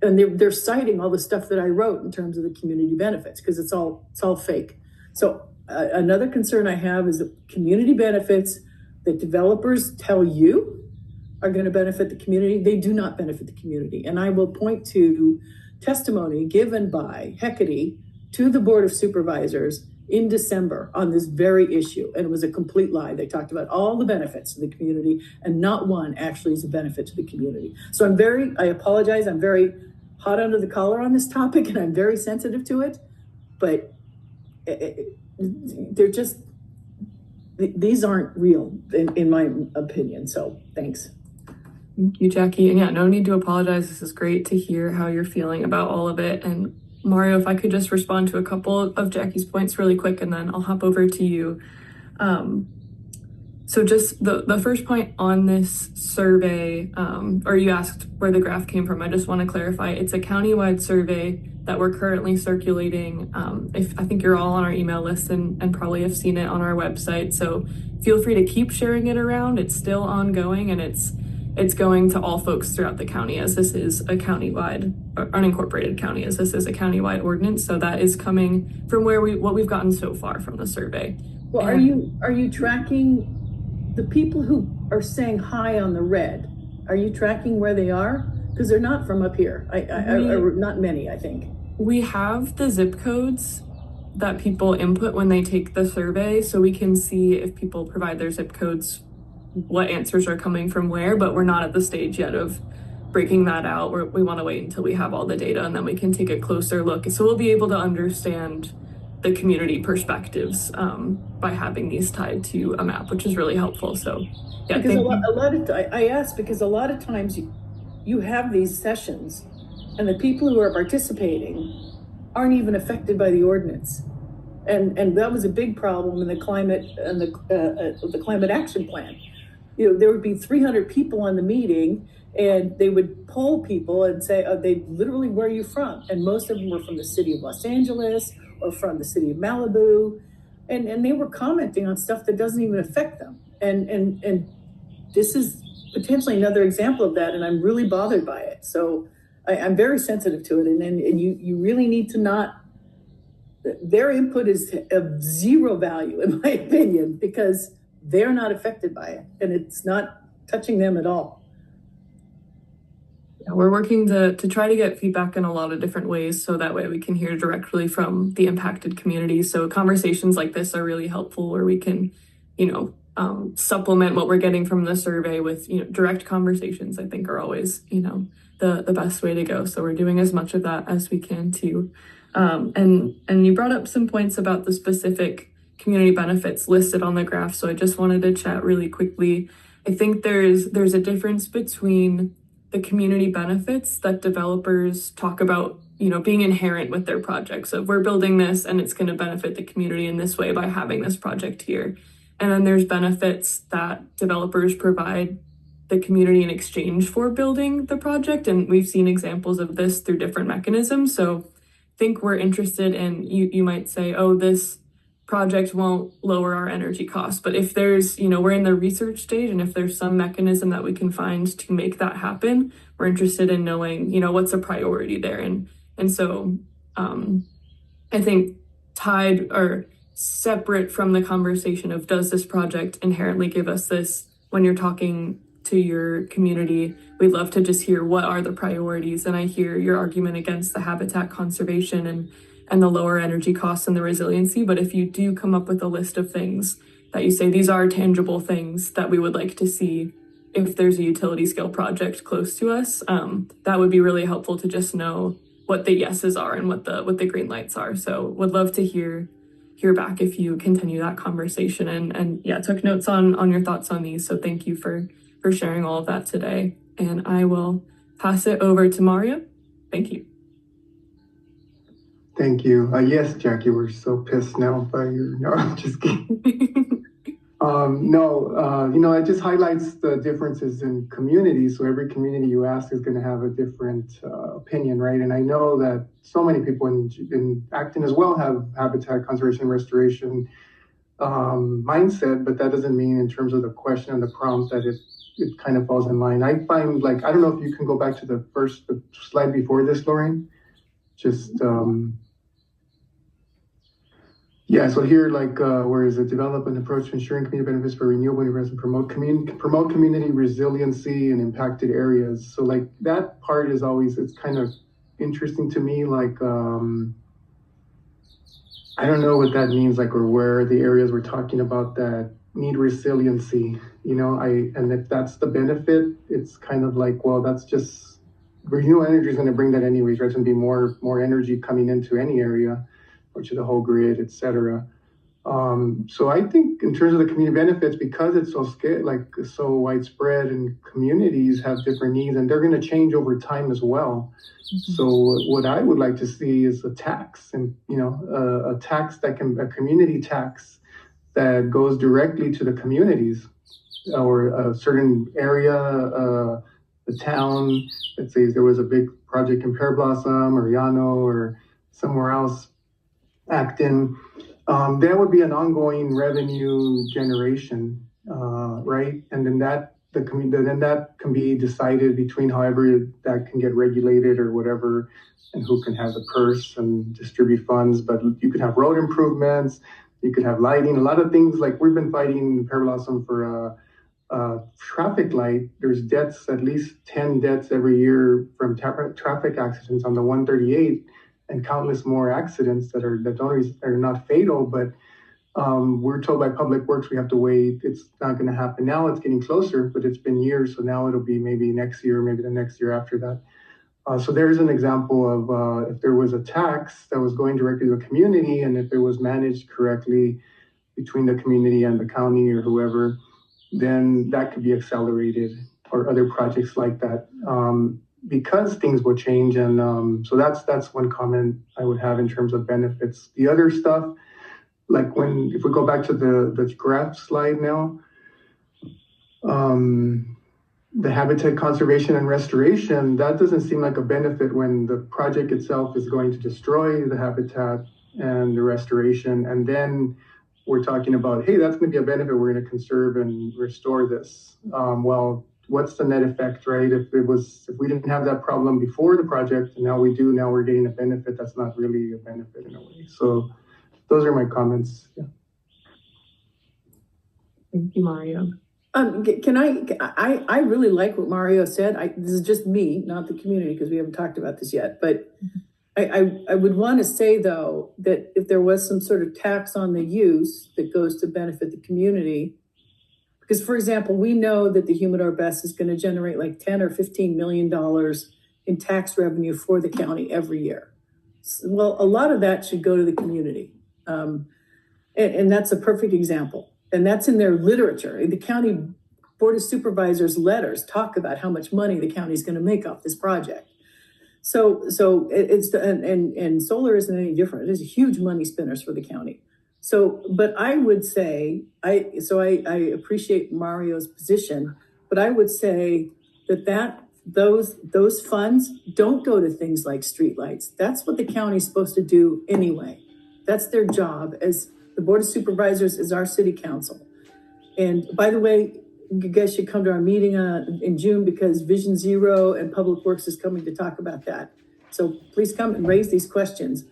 and they're citing all the stuff that I wrote in terms of the community benefits, because it's all fake. So another concern I have is that community benefits that developers tell you are going to benefit the community, they do not benefit the community. And I will point to testimony given by Hecate to the Board of Supervisors in December on this very issue. And it was a complete lie. They talked about all the benefits to the community and not one actually is a benefit to the community. So I apologize, I'm very hot under the collar on this topic and I'm very sensitive to it, but these aren't real in my opinion. So thanks. Thank you, Jackie. And yeah, no need to apologize. This is great to hear how you're feeling about all of it. And Mario, if I could just respond to a couple of Jackie's points really quick, and then I'll hop over to you. So just the first point on this survey, or you asked where the graph came from. I just want to clarify, it's a countywide survey that we're currently circulating. I think you're all on our email list and probably have seen it on our website. So feel free to keep sharing it around. It's still ongoing, and it's going to all folks throughout the county, as this is a countywide, or unincorporated county, as this is a countywide ordinance. So that is coming from what we've gotten so far from the survey. Well, are you tracking the people who are saying hi on the red? Are you tracking where they are? Because they're not from up here. Not many, I think. We have the zip codes that people input when they take the survey, so we can see if people provide their zip codes, what answers are coming from where, but we're not at the stage yet of breaking that out. We want to wait until we have all the data, and then we can take a closer look. So we'll be able to understand the community perspectives by having these tied to a map, which is really helpful. So yeah, because I ask because a lot of times you have these sessions and the people who are participating aren't even affected by the ordinance. And that was a big problem in the climate and the climate action plan. There would be 300 people on the meeting, and they would poll people and say, they literally, where are you from? And most of them were from the city of Los Angeles or from the city of Malibu. And they were commenting on stuff that doesn't even affect them. And this is potentially another example of that. And I'm really bothered by it. So I'm very sensitive to it. And you really need to not, their input is of zero value, in my opinion, because they're not affected by it and it's not touching them at all. Yeah, we're working to try to get feedback in a lot of different ways, so that way we can hear directly from the impacted community. So conversations like this are really helpful, where we can, supplement what we're getting from the survey with, direct conversations. I think are always, the best way to go. So we're doing as much of that as we can too. And you brought up some points about the specific community benefits listed on the graph. So I just wanted to chat really quickly. I think there's a difference between the community benefits that developers talk about, being inherent with their projects. So if we're building this and it's going to benefit the community in this way by having this project here. And then there's benefits that developers provide the community in exchange for building the project. And we've seen examples of this through different mechanisms. So I think we're interested in, you might say, this project won't lower our energy costs. But if there's, we're in the research stage, and if there's some mechanism that we can find to make that happen, we're interested in knowing, what's a priority there. And so I think tied or separate from the conversation of, does this project inherently give us this, when you're talking to your community, we'd love to just hear what are the priorities. And I hear your argument against the habitat conservation and the lower energy costs and the resiliency. But if you do come up with a list of things that you say, these are tangible things that we would like to see if there's a utility scale project close to us, that would be really helpful to just know what the yeses are and what the green lights are. So would love to hear hear back if you continue that conversation. And yeah, took notes on your thoughts on these. So thank you for sharing all of that today. And I will pass it over to Mario. Thank you. Thank you. Yes, Jackie, we're so pissed now by you. No, I'm just kidding. It just highlights the differences in communities. So every community you ask is going to have a different opinion, right? And I know that so many people in Acton as well have habitat conservation and restoration mindset, but that doesn't mean in terms of the question and the prompt that it kind of falls in line. I find, like, I don't know if you can go back to the slide before this, Lorraine. Just so here, like, where is it? Develop an approach to ensuring community benefits for renewable energy and promote community resiliency in impacted areas. So, like, that part is always, it's kind of interesting to me. Like, I don't know what that means, like, or where the areas we're talking about that need resiliency, and if that's the benefit, it's kind of like, well, that's just, renewable energy is going to bring that anyways, right? It's going to be more energy coming into any area, or to the whole grid, et cetera. So I think in terms of the community benefits, because it's so widespread, and communities have different needs, and they're going to change over time as well. Mm-hmm. So what I would like to see is a tax, and a tax a community tax that goes directly to the communities, or a certain area, the town. Let's say there was a big project in Pear Blossom or Llano or somewhere else, Acton, there would be an ongoing revenue generation, right? And then that can be decided between however that can get regulated or whatever, and who can have the purse and distribute funds. But you could have road improvements, you could have lighting, a lot of things. Like, we've been fighting Pear Blossom for a traffic light. There's deaths, at least 10 deaths every year from traffic accidents on the 138. And countless more accidents that are not fatal, but we're told by Public Works we have to wait. It's not going to happen now. It's getting closer, but it's been years, so now it'll be maybe next year, maybe the next year after that. So there's an example of if there was a tax that was going directly to the community, and if it was managed correctly between the community and the county or whoever, then that could be accelerated, or other projects like that. Because things will change, and so that's one comment I would have in terms of benefits. The other stuff, like, if we go back to the graph slide now, the habitat conservation and restoration, that doesn't seem like a benefit when the project itself is going to destroy the habitat and the restoration, and then we're talking about, hey, that's going to be a benefit. We're going to conserve and restore this. Well, what's the net effect, right? If we didn't have that problem before the project, and now we do, now we're getting a benefit, that's not really a benefit in a way. So those are my comments. Yeah. Thank you, Mario. I really like what Mario said. This is just me, not the community, because we haven't talked about this yet. But I would want to say, though, that if there was some sort of tax on the use that goes to benefit the community, because, for example, we know that the Humidor Best is going to generate like $10 or $15 million in tax revenue for the county every year. Well, a lot of that should go to the community. And that's a perfect example. And that's in their literature. The county Board of Supervisors letters talk about how much money the county is going to make off this project. So it's, and solar isn't any different. It is a huge money spinners for the county. So, but I would say, I appreciate Mario's position, but I would say that those funds don't go to things like streetlights. That's what the county's supposed to do anyway. That's their job. As the Board of Supervisors is our city council. And by the way, you guys should come to our meeting in June, because Vision Zero and Public Works is coming to talk about that. So please come and raise these questions,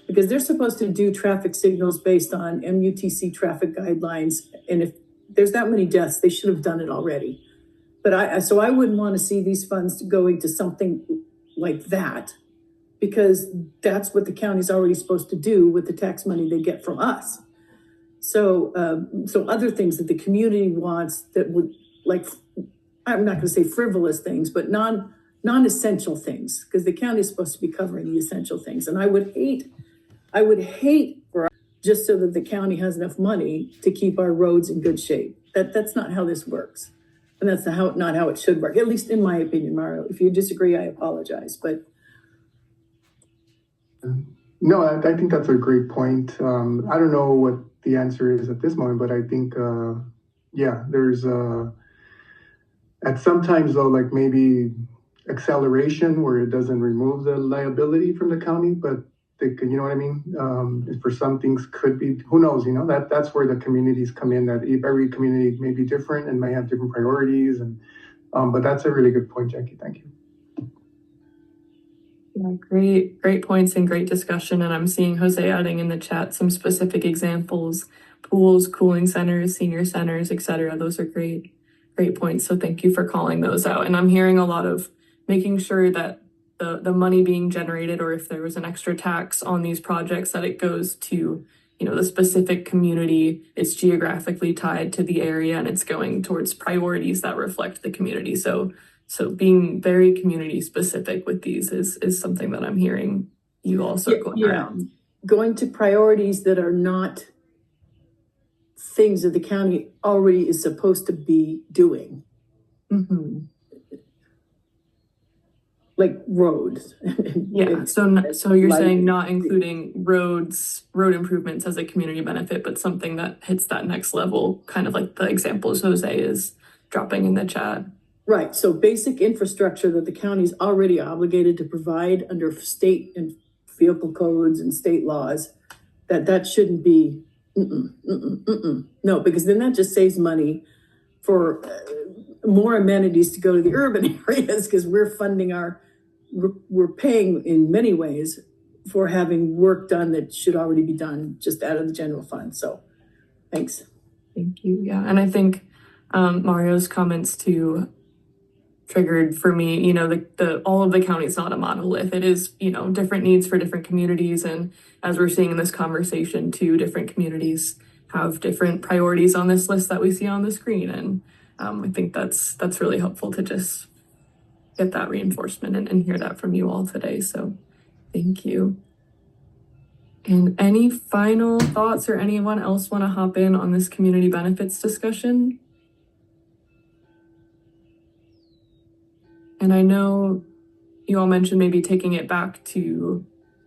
because they're supposed to do traffic signals based on MUTC traffic guidelines. And if there's that many deaths, they should have done it already. But I wouldn't want to see these funds going to something like that, because that's what the county's already supposed to do with the tax money they get from us. So other things that the community wants that would, like, I'm not going to say frivolous things, but non-essential things, because the county is supposed to be covering the essential things. And I would hate for just so that the county has enough money to keep our roads in good shape. That's not how this works. And that's not how it should work, at least in my opinion, Mario. If you disagree, I apologize, but. No, I think that's a great point. I don't know what the answer is at this moment, but I think, yeah, there's at sometimes though, like maybe acceleration where it doesn't remove the liability from the county, but they can, you know what I mean? For some things could be, who knows, you know, that's where the communities come in, that every community may be different and may have different priorities. And, but that's a really good point, Jackie. Thank you. Yeah, great points and great discussion. And I'm seeing Jose adding in the chat some specific examples, pools, cooling centers, senior centers, etc. Those are great points. So thank you for calling those out. And I'm hearing a lot of making sure that the money being generated, or if there was an extra tax on these projects, that it goes to, you know, the specific community, it's geographically tied to the area, and it's going towards priorities that reflect the community. So being very community specific with these is something that I'm hearing you also going around. Going to priorities that are not things that the county already is supposed to be doing. Mm-hmm. Like roads. Yeah, so you're saying not including road improvements as a community benefit, but something that hits that next level, kind of like the examples Jose is dropping in the chat. Right, so basic infrastructure that the county is already obligated to provide under state and vehicle codes and state laws, that shouldn't be, no, because then that just saves money for more amenities to go to the urban areas, because we're paying in many ways for having work done that should already be done just out of the general fund. So thanks. Thank you. Yeah, and I think Mario's comments too triggered for me, you know, the all of the county is not a monolith. It is, you know, different needs for different communities. And as we're seeing in this conversation too, different communities have different priorities on this list that we see on the screen. And I think that's really helpful to just get that reinforcement and hear that from you all today. So thank you. And any final thoughts, or anyone else want to hop in on this community benefits discussion? And I know you all mentioned maybe taking it back to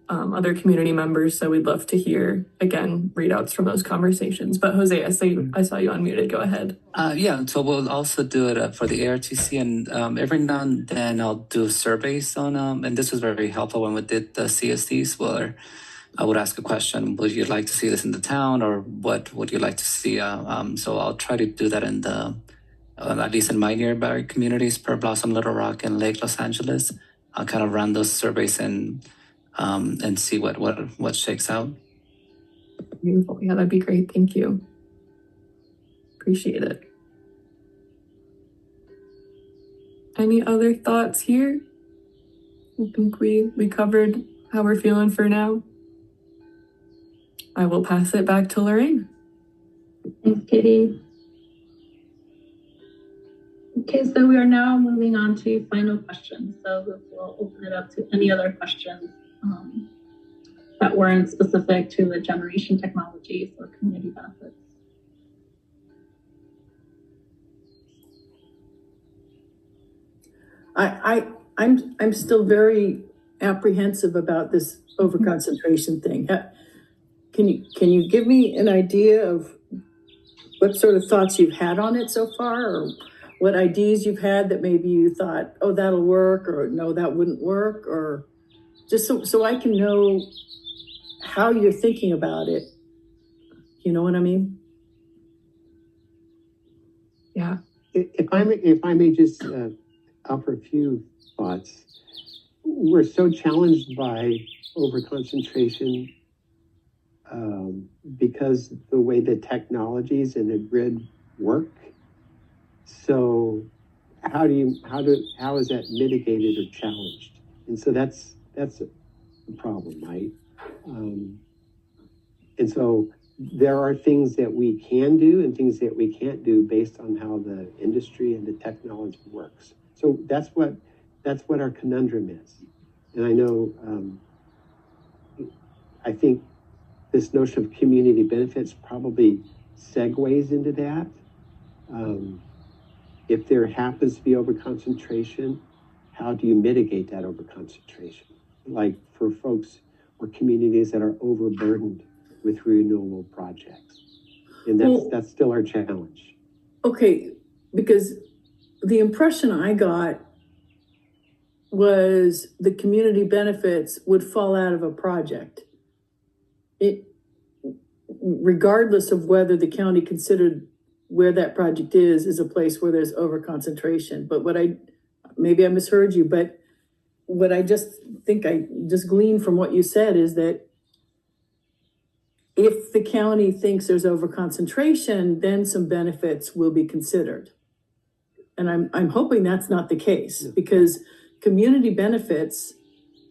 other community members, so we'd love to hear, again, readouts from those conversations. But Jose, I saw you unmuted. Go ahead. Yeah, so we'll also do it for the ARTC, and every now and then I'll do surveys on, and this was very helpful when we did the CSDs, where I would ask a question: would you like to see this in the town, or what would you like to see? So I'll try to do that in the at least in my nearby communities, Per Blossom, Little Rock, and Lake Los Angeles. I'll kind of run those surveys and see what shakes out. Beautiful. Yeah, that'd be great. Thank you. Appreciate it. Any other thoughts here? I think we covered how we're feeling for now. I will pass it back to Lorraine. Thanks, Katie. Okay, so we are now moving on to final questions. So we'll open it up to any other questions that weren't specific to the generation technologies or community benefits. I'm still very apprehensive about this overconcentration thing. Can you give me an idea of what sort of thoughts you've had on it so far, or what ideas you've had that maybe you thought, oh, that'll work, or no, that wouldn't work, or just so I can know how you're thinking about it. You know what I mean? Yeah. If I may just offer a few thoughts. We're so challenged by overconcentration because the way the technologies and the grid work. So how is that mitigated or challenged? And so that's a problem, right? And so there are things that we can do and things that we can't do based on how the industry and the technology works. So that's what our conundrum is. And I know, I think this notion of community benefits probably segues into that. If there happens to be overconcentration, how do you mitigate that overconcentration? Like for folks or communities that are overburdened with renewable projects. And that's still our challenge. Okay, because the impression I got was the community benefits would fall out of a project. Regardless of whether the county considered where that project is a place where there's overconcentration. But maybe I misheard you, but what I just think I just gleaned from what you said is that if the county thinks there's overconcentration, then some benefits will be considered. And I'm hoping that's not the case, because community benefits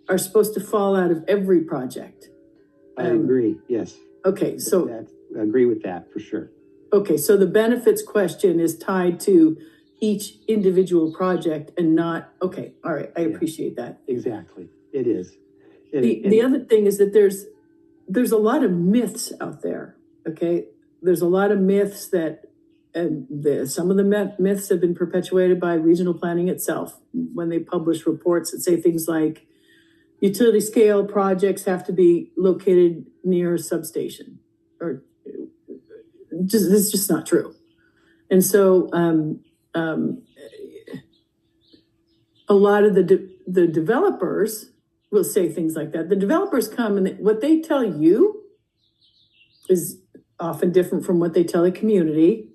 are supposed to fall out of every project. I agree, yes. Okay, so I agree with that for sure. Okay, so the benefits question is tied to each individual project and not, okay, all right, I appreciate that. Exactly, it is. The other thing is that there's a lot of myths out there, okay? There's a lot of myths that, some of the myths have been perpetuated by regional planning itself when they publish reports that say things like utility scale projects have to be located near a substation, or it's just not true. And so a lot of the developers will say things like that. The developers come and what they tell you is often different from what they tell the community.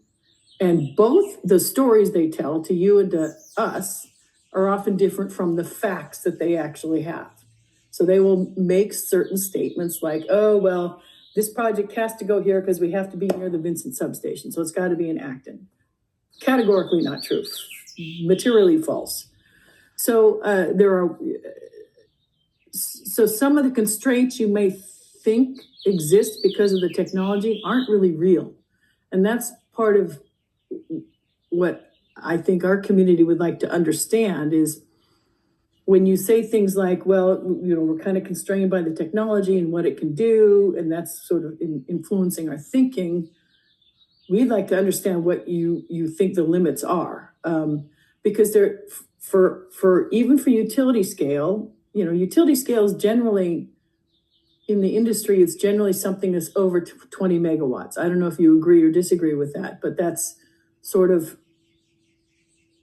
And both the stories they tell to you and to us are often different from the facts that they actually have. So they will make certain statements like, oh, well, this project has to go here because we have to be near the Vincent substation. So it's got to be in Acton. Categorically not true, materially false. So so some of the constraints you may think exist because of the technology aren't really real. And that's part of what I think our community would like to understand is when you say things like, well, we're kind of constrained by the technology and what it can do, and that's sort of influencing our thinking, we'd like to understand what you think the limits are. Because they're, even for utility scale, utility scale is generally, in the industry, it's generally something that's over 20 megawatts. I don't know if you agree or disagree with that, but that's sort of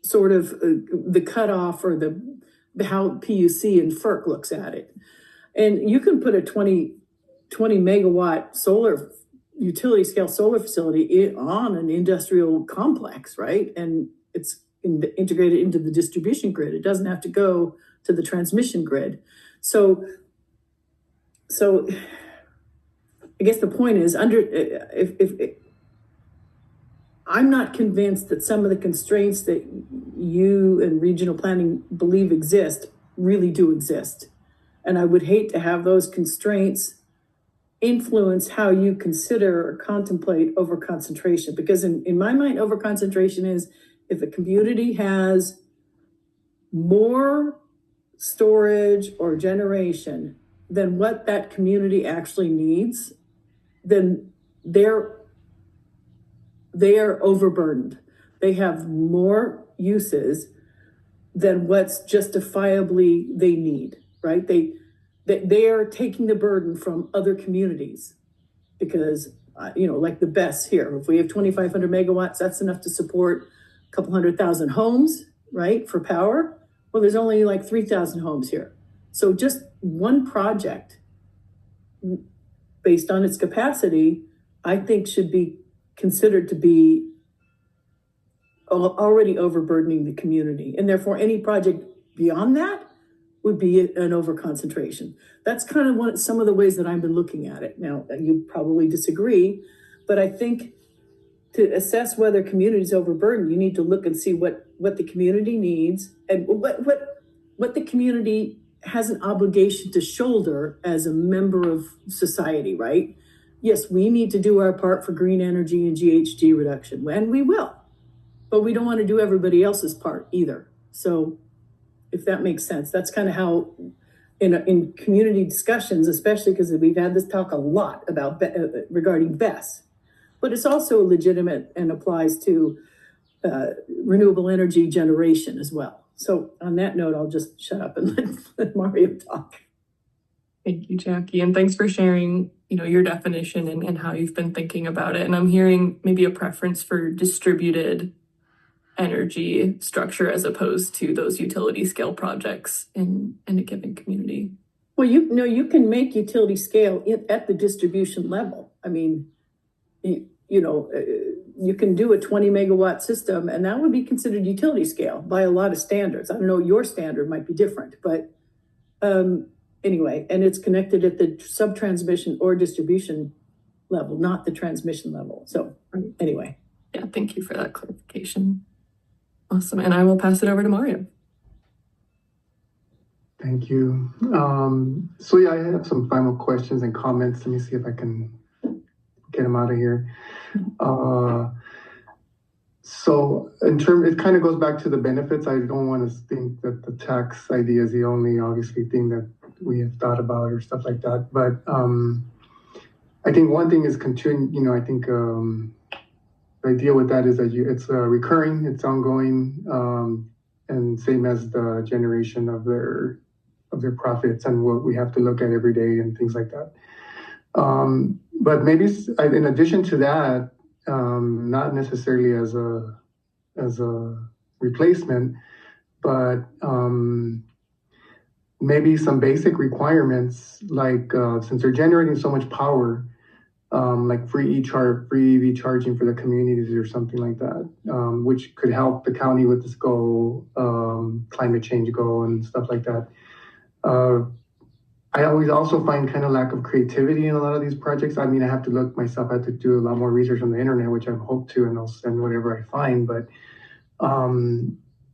the cutoff or the how PUC and FERC looks at it. And you can put a 20 megawatt solar utility scale solar facility on an industrial complex, right? And it's integrated into the distribution grid. It doesn't have to go to the transmission grid. So I guess the point is, if I'm not convinced that some of the constraints that you and regional planning believe exist really do exist. And I would hate to have those constraints influence how you consider or contemplate overconcentration. Because in my mind, overconcentration is if a community has more storage or generation than what that community actually needs, then they are overburdened. They have more uses than what's justifiably they need, right? They are taking the burden from other communities because, like the BESS here, if we have 2,500 megawatts, that's enough to support a couple 100,000 homes, right, for power. Well, there's only like 3,000 homes here. So just one project based on its capacity, I think should be considered to be already overburdening the community. And therefore any project beyond that would be an overconcentration. That's kind of some of the ways that I've been looking at it. Now, you probably disagree, but I think to assess whether community is overburdened, you need to look and see what the community needs and what the community has an obligation to shoulder as a member of society, right? Yes, we need to do our part for green energy and GHG reduction, and we will, but we don't want to do everybody else's part either. So if that makes sense, that's kind of how in community discussions, especially because we've had this talk a lot about regarding BESS, but it's also legitimate and applies to renewable energy generation as well. So on that note, I'll just shut up and let Mario talk. Thank you, Jackie, and thanks for sharing, your definition and how you've been thinking about it. And I'm hearing maybe a preference for distributed energy structure as opposed to those utility scale projects in a given community. Well, you can make utility scale at the distribution level. I mean, you can do a 20 megawatt system, and that would be considered utility scale by a lot of standards. I don't know, your standard might be different, but anyway, and it's connected at the sub-transmission or distribution level, not the transmission level. So anyway. Yeah, thank you for that clarification. Awesome, and I will pass it over to Mario. Thank you. So yeah, I have some final questions and comments. Let me see if I can get them out of here. So in terms, it kind of goes back to the benefits. I don't want to think that the tax idea is the only obviously thing that we have thought about or stuff like that. But I think one thing is I think the idea with that is that it's recurring, it's ongoing, and same as the generation of their profits and what we have to look at every day and things like that. But maybe in addition to that, not necessarily as a replacement, but maybe some basic requirements like since they're generating so much power, like free EV charging for the communities or something like that, which could help the county with this goal, climate change goal and stuff like that. I always also find kind of lack of creativity in a lot of these projects. I mean, I have to look myself, I have to do a lot more research on the internet, which I hope to, and I'll send whatever I find. But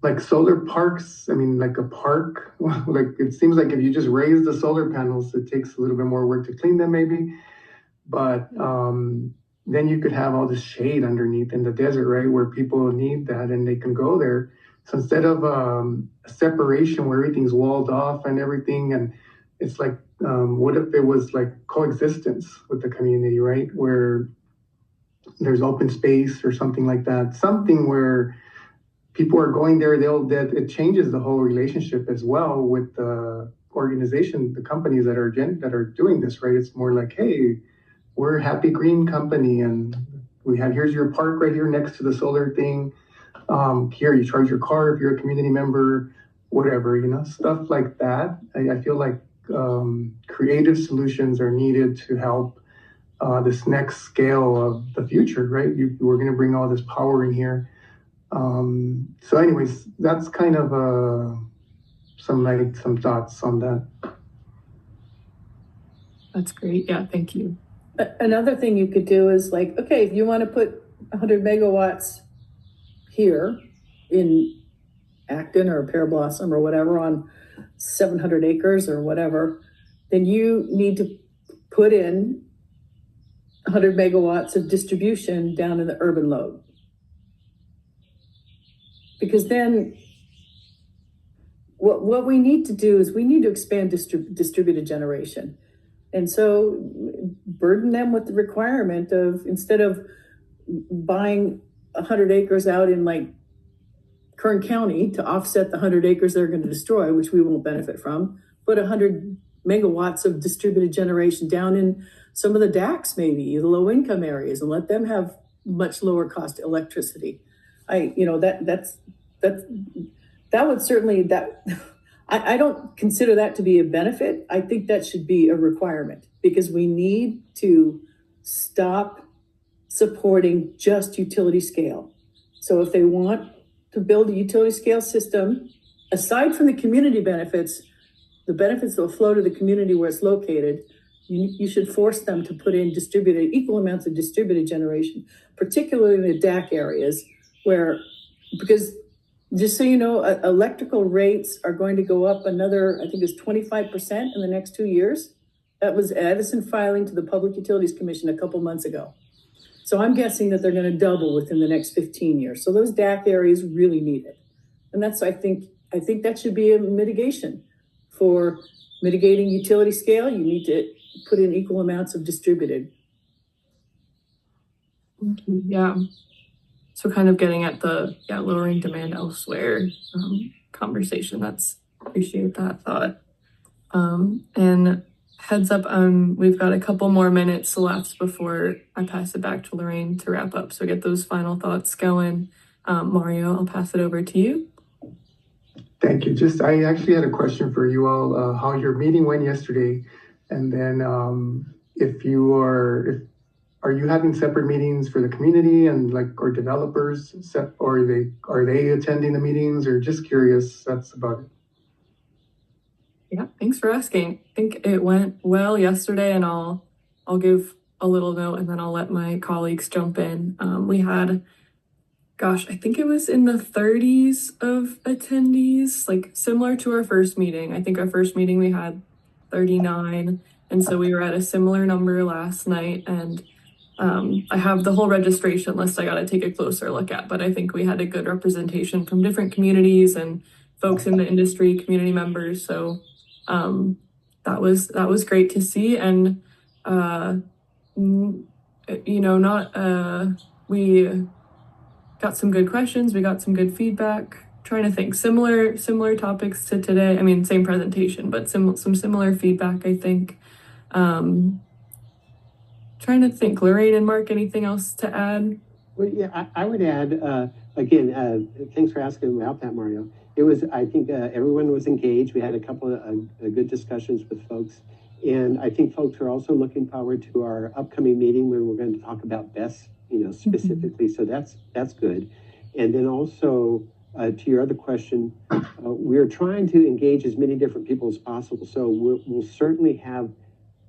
like solar parks, I mean, like a park, like it seems like if you just raise the solar panels, it takes a little bit more work to clean them maybe. But then you could have all this shade underneath in the desert, right, where people need that and they can go there. So instead of a separation where everything's walled off and everything, and it's like, what if it was like coexistence with the community, right? Where there's open space or something like that, something where people are going there, that it changes the whole relationship as well with the organization, the companies that are doing this, right? It's more like, hey, we're a happy green company, and here's your park right here next to the solar thing. Here, you charge your car if you're a community member, whatever, stuff like that. I feel like creative solutions are needed to help this next scale of the future, right? We're going to bring all this power in here. So anyways, that's kind of some thoughts on that. That's great. Yeah, thank you. Another thing you could do is like, okay, if you want to put 100 megawatts here in Acton or Pear Blossom or whatever on 700 acres or whatever, then you need to put in 100 megawatts of distribution down in the urban load. Because then what we need to do is we need to expand distributed generation. And so burden them with the requirement of, instead of buying 100 acres out in like Kern County to offset the 100 acres they're going to destroy, which we won't benefit from, put 100 megawatts of distributed generation down in some of the DACs, maybe the low income areas, and let them have much lower cost electricity. I would certainly, I don't consider that to be a benefit. I think that should be a requirement, because we need to stop supporting just utility scale. So if they want to build a utility scale system, aside from the community benefits, the benefits that will flow to the community where it's located, you should force them to put in equal amounts of distributed generation, particularly in the DAC areas because just so you know, electrical rates are going to go up another, I think it's 25% in the next 2 years. That was Edison filing to the Public Utilities Commission a couple months ago. So I'm guessing that they're going to double within the next 15 years. So those DAC areas really need it. And I think that should be a mitigation for mitigating utility scale, you need to put in equal amounts of distributed. Yeah. So kind of getting at the lowering demand elsewhere conversation. Appreciate that thought. And heads up, we've got a couple more minutes left before I pass it back to Lorraine to wrap up. So get those final thoughts going. Mario, I'll pass it over to you. Thank you. I actually had a question for you all, how your meeting went yesterday. And then are you having separate meetings for the community and or developers or are they attending the meetings, or just curious? That's about it. Yeah, thanks for asking. I think it went well yesterday, and I'll give a little note and then I'll let my colleagues jump in. We had, I think it was in the 30s of attendees, similar to our first meeting. I think our first meeting we had 39, and so we were at a similar number last night. And I have the whole registration list I got to take a closer look at, but I think we had a good representation from different communities and folks in the industry, community members. So that was great to see. And we got some good questions, we got some good feedback. Trying to think similar topics to today. I mean, same presentation, but some similar feedback, I think. Trying to think, Lorraine and Mark, anything else to add? Well, yeah, I would add, again, thanks for asking about that, Mario. It was, I think everyone was engaged. We had a couple of good discussions with folks. And I think folks are also looking forward to our upcoming meeting where we're going to talk about BESS, specifically. So that's good. And then also, to your other question, we're trying to engage as many different people as possible. So we'll certainly have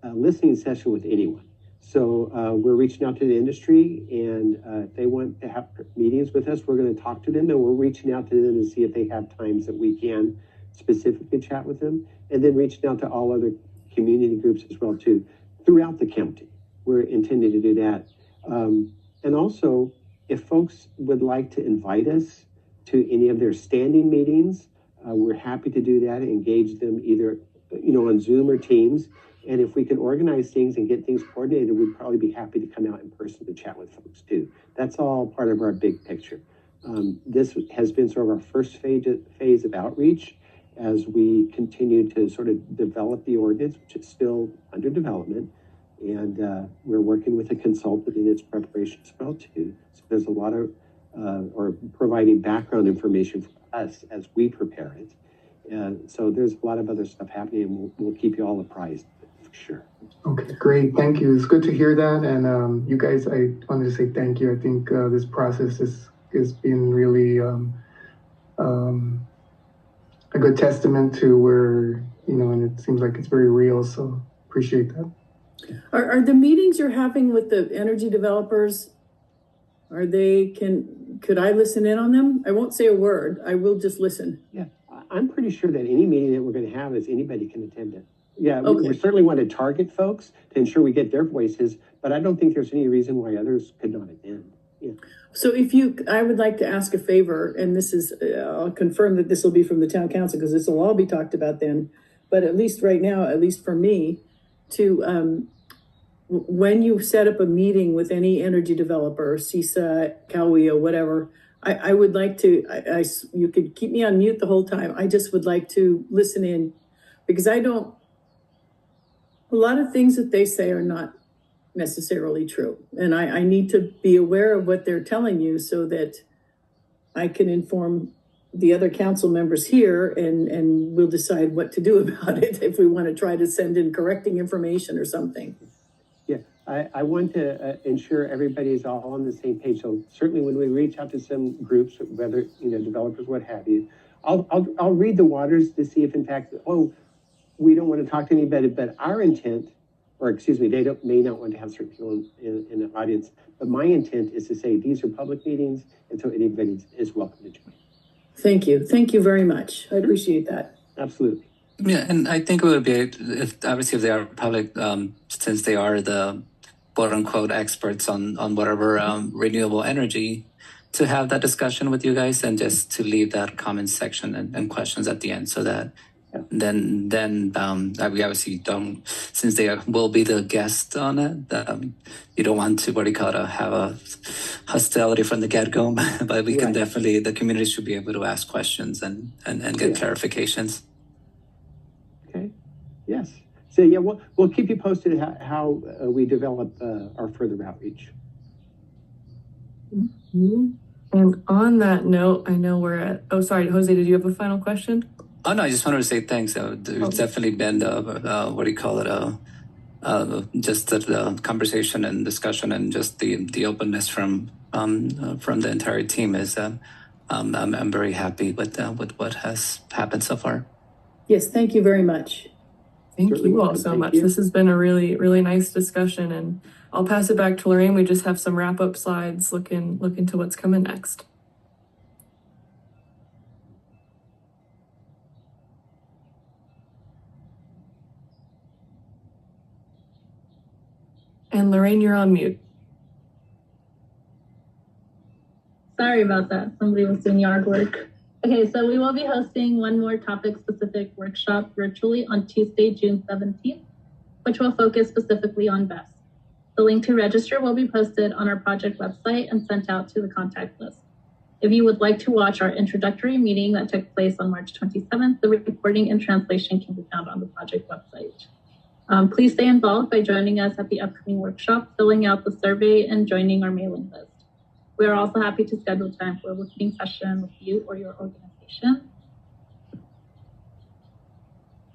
a listening session with anyone. So we're reaching out to the industry, and if they want to have meetings with us, we're going to talk to them, and we're reaching out to them to see if they have times that we can specifically chat with them, and then reaching out to all other community groups as well too, throughout the county. We're intending to do that. And also, if folks would like to invite us to any of their standing meetings, we're happy to do that, engage them either on Zoom or Teams. And if we can organize things and get things coordinated, we'd probably be happy to come out in person to chat with folks too. That's all part of our big picture. This has been sort of our first phase of outreach as we continue to sort of develop the ordinance, which is still under development. And we're working with a consultant in its preparation as well too. So there's a lot of, or providing background information for us as we prepare it. And so there's a lot of other stuff happening, and we'll keep you all apprised. Sure. Okay, great. Thank you. It's good to hear that. And you guys, I wanted to say thank you. I think this process is been really a good testament to where, and it seems like it's very real. So appreciate that. Are the meetings you're having with the energy developers, could I listen in on them? I won't say a word. I will just listen. Yeah, I'm pretty sure that any meeting that we're going to have is anybody can attend it. Yeah, okay. We certainly want to target folks to ensure we get their voices, but I don't think there's any reason why others could not attend. Yeah. So I would like to ask a favor, and this is, I'll confirm that this will be from the town council because this will all be talked about then, but at least right now, at least for me, to, when you set up a meeting with any energy developer, CISA, Cowee, whatever, I would like to, you could keep me on mute the whole time. I just would like to listen in because a lot of things that they say are not necessarily true. And I need to be aware of what they're telling you so that I can inform the other council members here and we'll decide what to do about it if we want to try to send in correcting information or something. Yeah, I want to ensure everybody is all on the same page. So certainly when we reach out to some groups, whether, developers, what have you, I'll read the waters to see if in fact, we don't want to talk to anybody, but our intent, or excuse me, they may not want to have certain people in the audience, but my intent is to say these are public meetings, and so anybody is welcome to join. Thank you. Thank you very much. I appreciate that. Absolutely. Yeah, and I think it would be, obviously if they are public, since they are the quote unquote experts on whatever renewable energy, to have that discussion with you guys and just to leave that comment section and questions at the end so that Yeah. then we obviously don't, since they will be the guest on it. You don't want to, what do you call it, have a hostility from the get-go, but we can Right. definitely, the community should be able to ask questions and get clarifications. Okay. Yes. So yeah, we'll keep you posted how we develop our further outreach. And on that note, I know we're at, oh, sorry, Jose, did you have a final question? Oh no, I just wanted to say thanks. There's definitely been what do you call it? Just the conversation and discussion and just the openness from the entire team is. I'm very happy with what has happened so far. Yes, thank you very much. Thank Certainly you all welcome. so Thank much. you. This has been a really, really nice discussion, and I'll pass it back to Lorraine. We just have some wrap-up slides looking to what's coming next. And Lorraine, you're on mute. Sorry about that. Somebody was doing yard work. Okay, so we will be hosting one more topic-specific workshop virtually on Tuesday, June 17th, which will focus specifically on BESS. The link to register will be posted on our project website and sent out to the contact list. If you would like to watch our introductory meeting that took place on March 27th, the recording and translation can be found on the project website. Please stay involved by joining us at the upcoming workshop, filling out the survey, and joining our mailing list. We are also happy to schedule time for a listening session with you or your organization.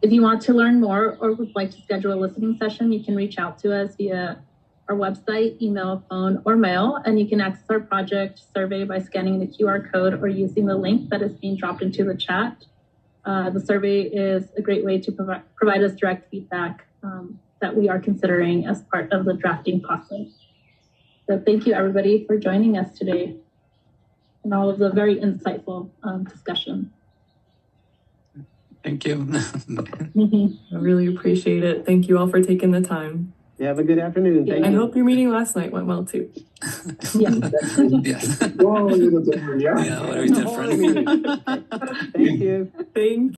If you want to learn more or would like to schedule a listening session, you can reach out to us via our website, email, phone, or mail, and you can access our project survey by scanning the QR code or using the link that is being dropped into the chat. The survey is a great way to provide us direct feedback that we are considering as part of the drafting process. So thank you everybody for joining us today and all of the very insightful discussion. Thank you. I really appreciate it. Thank you all for taking the time. Yeah, have a good afternoon. Thank I you. hope your meeting last night went well too. Yeah. Yes. Whoa, a little different, yeah. Yeah, very different. Thank you. Thank